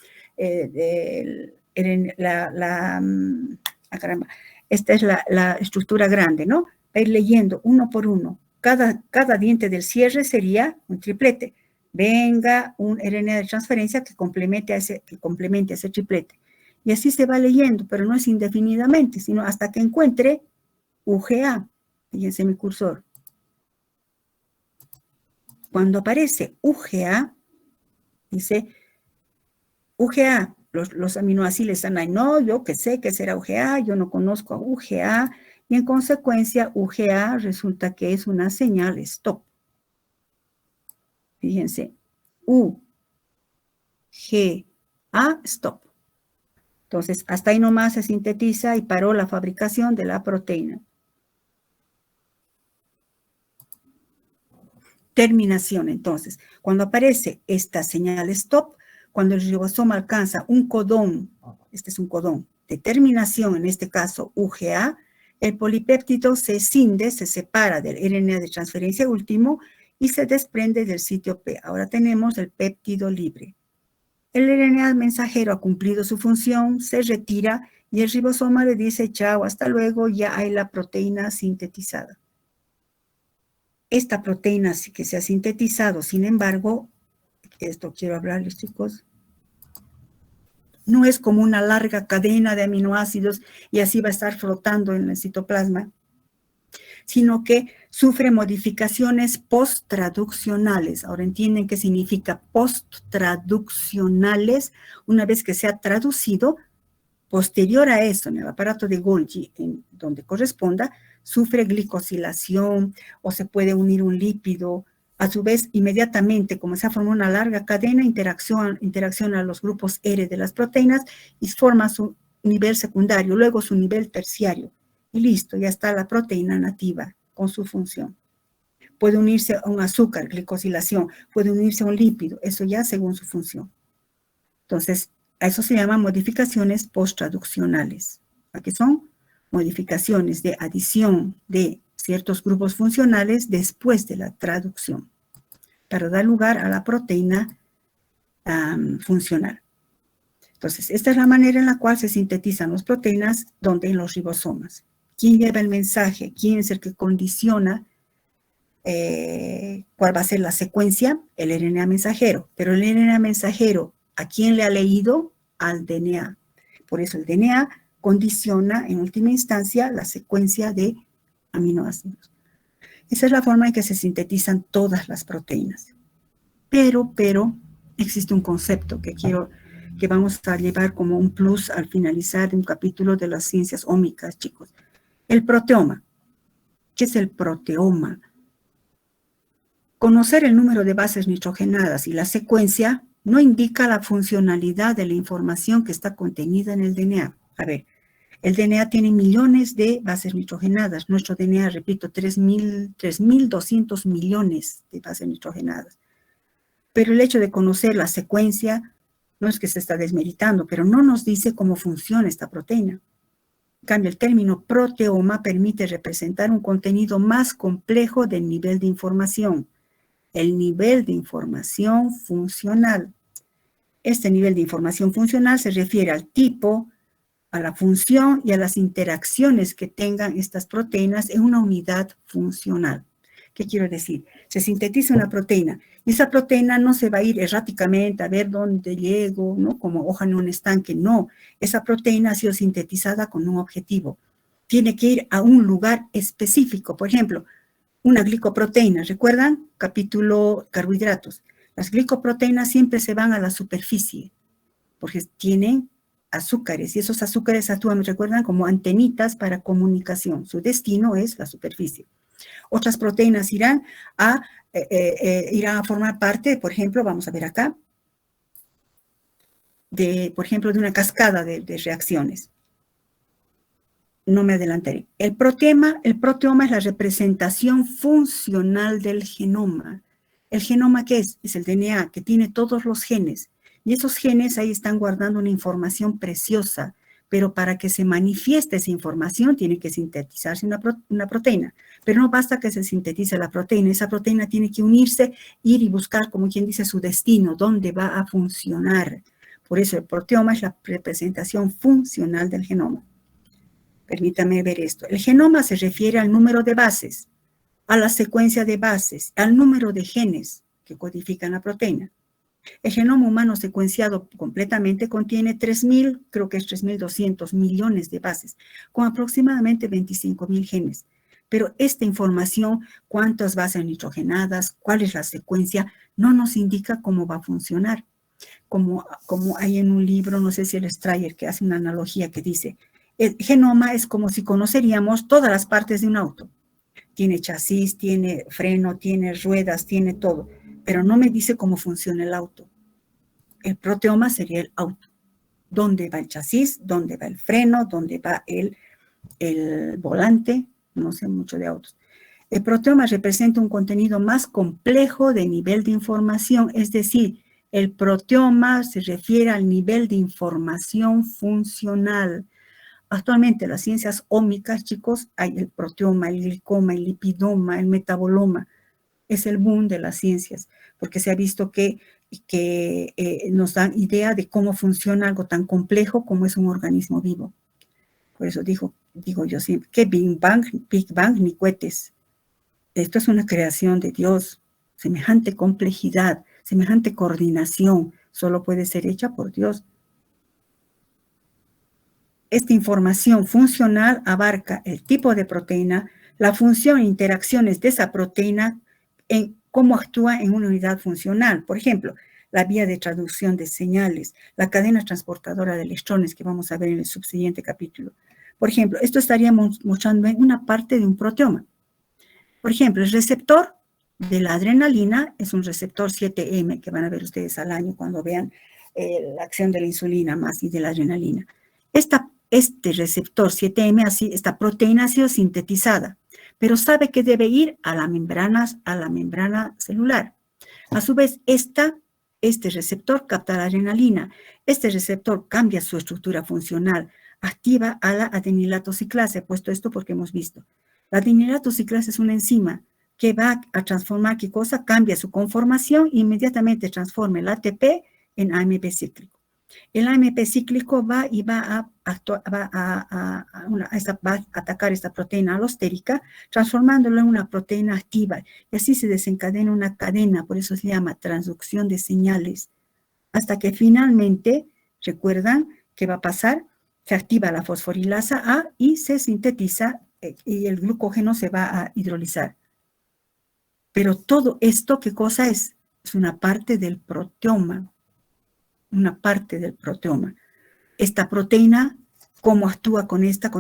caramba, esta es la estructura grande, ¿no? Va a ir leyendo uno por uno. Cada diente del cierre sería un triplete. Venga un RNA de transferencia que complemente a ese triplete. Y así se va leyendo, pero no es indefinidamente, sino hasta que encuentre UGA. Fíjense mi cursor. Cuando aparece UGA, dice UGA, los aminoácidos están ahí. No, yo que sé que será UGA, yo no conozco a UGA, y en consecuencia UGA resulta que es una señal stop. Fíjense, UGA, stop. Entonces, hasta ahí nomás se sintetiza y paró la fabricación de la proteína. Terminación, entonces, cuando aparece esta señal stop, cuando el ribosoma alcanza un codón, este es un codón, de terminación, en este caso UGA, el polipéptido se escinde, se separa del RNA de transferencia último y se desprende del sitio P. Ahora tenemos el péptido libre. El RNA mensajero ha cumplido su función, se retira y el ribosoma le dice chao, hasta luego, ya hay la proteína sintetizada. Esta proteína que se ha sintetizado, sin embargo, esto quiero hablarles, chicos, no es como una larga cadena de aminoácidos y así va a estar flotando en el citoplasma, sino que sufre modificaciones post-traduccionales. Ahora entienden qué significa post-traduccionales. Una vez que se ha traducido, posterior a eso, en el aparato de Golgi, en donde corresponda, sufre glicosilación o se puede unir un lípido. A su vez, inmediatamente, como se ha formado una larga cadena, interacciona los grupos R de las proteínas y forma su nivel secundario, luego su nivel terciario. Y listo, ya está la proteína nativa con su función. Puede unirse a un azúcar, glicosilación, puede unirse a un lípido, eso ya según su función. Entonces, a eso se llaman modificaciones post-traduccionales. Aquí son modificaciones de adición de ciertos grupos funcionales después de la traducción, para dar lugar a la proteína funcional. Entonces, esta es la manera en la cual se sintetizan las proteínas, donde en los ribosomas. ¿Quién lleva el mensaje? ¿Quién es el que condiciona cuál va a ser la secuencia? El RNA mensajero. Pero el RNA mensajero, ¿a quién le ha leído? Al DNA. Por eso el DNA condiciona en última instancia la secuencia de aminoácidos. Esa es la forma en que se sintetizan todas las proteínas. Pero existe un concepto que vamos a llevar como un plus al finalizar un capítulo de las ciencias ómicas, chicos. El proteoma. ¿Qué es el proteoma? Conocer el número de bases nitrogenadas y la secuencia no indica la funcionalidad de la información que está contenida en el DNA. A ver, el DNA tiene millones de bases nitrogenadas. Nuestro DNA, repito, 3.200 millones de bases nitrogenadas. Pero el hecho de conocer la secuencia no es que se está desmeritando, pero no nos dice cómo funciona esta proteína. En cambio, el término proteoma permite representar un contenido más complejo del nivel de información. El nivel de información funcional. Este nivel de información funcional se refiere al tipo, a la función y a las interacciones que tengan estas proteínas en una unidad funcional. ¿Qué quiero decir? Se sintetiza una proteína y esa proteína no se va a ir erráticamente a ver dónde llego, ¿no? Como hoja en un estanque, no. Esa proteína ha sido sintetizada con un objetivo. Tiene que ir a un lugar específico. Por ejemplo, una glicoproteína, ¿recuerdan? Capítulo carbohidratos. Las glicoproteínas siempre se van a la superficie porque tienen azúcares y esos azúcares actúan, ¿recuerdan? Como antenitas para comunicación. Su destino es la superficie. Otras proteínas irán a formar parte, por ejemplo, vamos a ver acá, por ejemplo, de una cascada de reacciones. No me adelantaré. El proteoma es la representación funcional del genoma. ¿El genoma qué es? Es el DNA, que tiene todos los genes. Y esos genes ahí están guardando una información preciosa, pero para que se manifieste esa información tiene que sintetizarse una proteína. Pero no basta que se sintetice la proteína, esa proteína tiene que unirse, ir y buscar, como quien dice, su destino, dónde va a funcionar. Por eso el proteoma es la representación funcional del genoma. Permítame ver esto. El genoma se refiere al número de bases, a la secuencia de bases, al número de genes que codifican la proteína. El genoma humano secuenciado completamente contiene 3.000, creo que es 3.200 millones de bases, con aproximadamente 25.000 genes. Pero esta información, cuántas bases nitrogenadas, cuál es la secuencia, no nos indica cómo va a funcionar. Como hay en un libro, no sé si el Strayer, que hace una analogía que dice, el genoma es como si conoceríamos todas las partes de un auto. Tiene chasis, tiene freno, tiene ruedas, tiene todo, pero no me dice cómo funciona el auto. El proteoma sería el auto. ¿Dónde va el chasis? ¿Dónde va el freno? ¿Dónde va el volante? No sé mucho de autos. El proteoma representa un contenido más complejo de nivel de información, es decir, el proteoma se refiere al nivel de información funcional. Actualmente las ciencias ómicas, chicos, hay el proteoma, el glicoma, el lipidoma, el metaboloma. Es el boom de las ciencias, porque se ha visto que nos dan idea de cómo funciona algo tan complejo como es un organismo vivo. Por eso digo yo siempre, que Big Bang ni cohetes. Esto es una creación de Dios. Semejante complejidad, semejante coordinación, solo puede ser hecha por Dios. Esta información funcional abarca el tipo de proteína, la función e interacciones de esa proteína, en cómo actúa en una unidad funcional. Por ejemplo, la vía de traducción de señales, la cadena transportadora de electrones que vamos a ver en el subsiguiente capítulo. Por ejemplo, esto estaría mostrando en una parte de un proteoma. Por ejemplo, el receptor de la adrenalina es un receptor 7M, que van a ver ustedes al año cuando vean la acción de la insulina más y de la adrenalina. Este receptor 7M, esta proteína ha sido sintetizada, pero sabe que debe ir a la membrana celular. A su vez, este receptor capta la adrenalina. Este receptor cambia su estructura funcional, activa a la adenilatociclasa. He puesto esto porque hemos visto. La adenilatociclasa es una enzima que va a transformar, ¿qué cosa? Cambia su conformación e inmediatamente transforma el ATP en AMP cíclico. El AMP cíclico va a atacar esta proteína alostérica, transformándola en una proteína activa. Y así se desencadena una cadena, por eso se llama transducción de señales. Hasta que finalmente, ¿recuerdan qué va a pasar? Se activa la fosforilasa A y se sintetiza y el glucógeno se va a hidrolizar. Pero todo esto, ¿qué cosa es? Es una parte del proteoma. Una parte del proteoma. Esta proteína, cómo actúa con esta,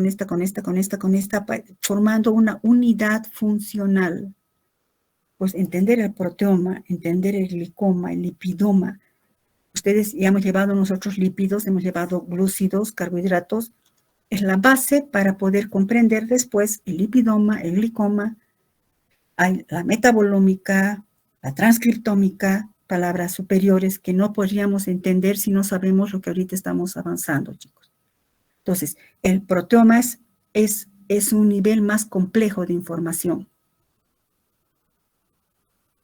formando una unidad funcional. Pues entender el proteoma, entender el glicoma, el lipidoma. Ustedes ya hemos llevado nosotros lípidos, hemos llevado glúcidos, carbohidratos. Es la base para poder comprender después el lipidoma, el glicoma, la metabolómica, la transcriptómica, palabras superiores que no podríamos entender si no sabemos lo que ahorita estamos avanzando, chicos. Entonces, el proteoma es un nivel más complejo de información.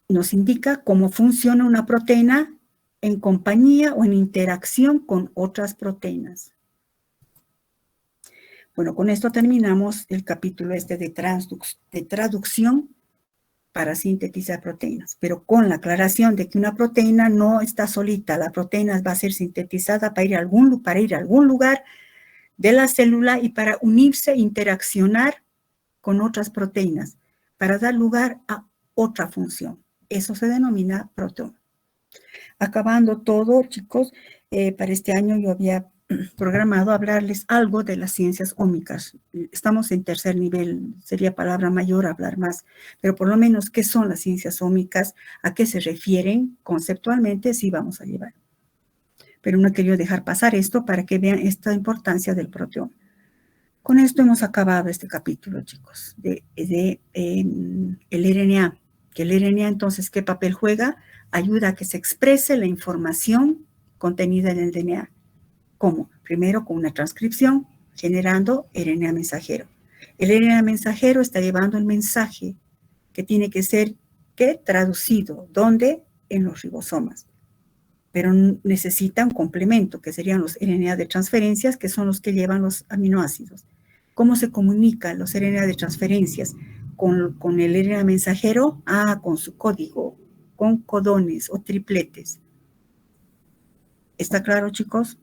Nos indica cómo funciona una proteína en compañía o en interacción con otras proteínas. Bueno, con esto terminamos el capítulo de traducción para sintetizar proteínas, pero con la aclaración de que una proteína no está solita, la proteína va a ser sintetizada para ir a algún lugar de la célula y para unirse, interaccionar con otras proteínas, para dar lugar a otra función. Eso se denomina proteoma. Acabando todo, chicos, para este año yo había programado a hablarles algo de las ciencias ómicas. Estamos en tercer nivel, sería palabra mayor hablar más, pero por lo menos, ¿qué son las ciencias ómicas? ¿A qué se refieren? Conceptualmente sí vamos a llevar. Pero no he querido dejar pasar esto para que vean esta importancia del proteoma. Con esto hemos acabado este capítulo, chicos, el RNA. Que el RNA, entonces, ¿qué papel juega? Ayuda a que se exprese la información contenida en el DNA. ¿Cómo? Primero con una transcripción, generando RNA mensajero. El RNA mensajero está llevando el mensaje que tiene que ser, ¿qué? Traducido. ¿Dónde? En los ribosomas. Pero necesita un complemento, que serían los RNA de transferencias, que son los que llevan los aminoácidos. ¿Cómo se comunican los RNA de transferencias con el RNA mensajero? Con su código, con codones o tripletes. ¿Está claro, chicos?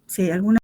Si hay alguna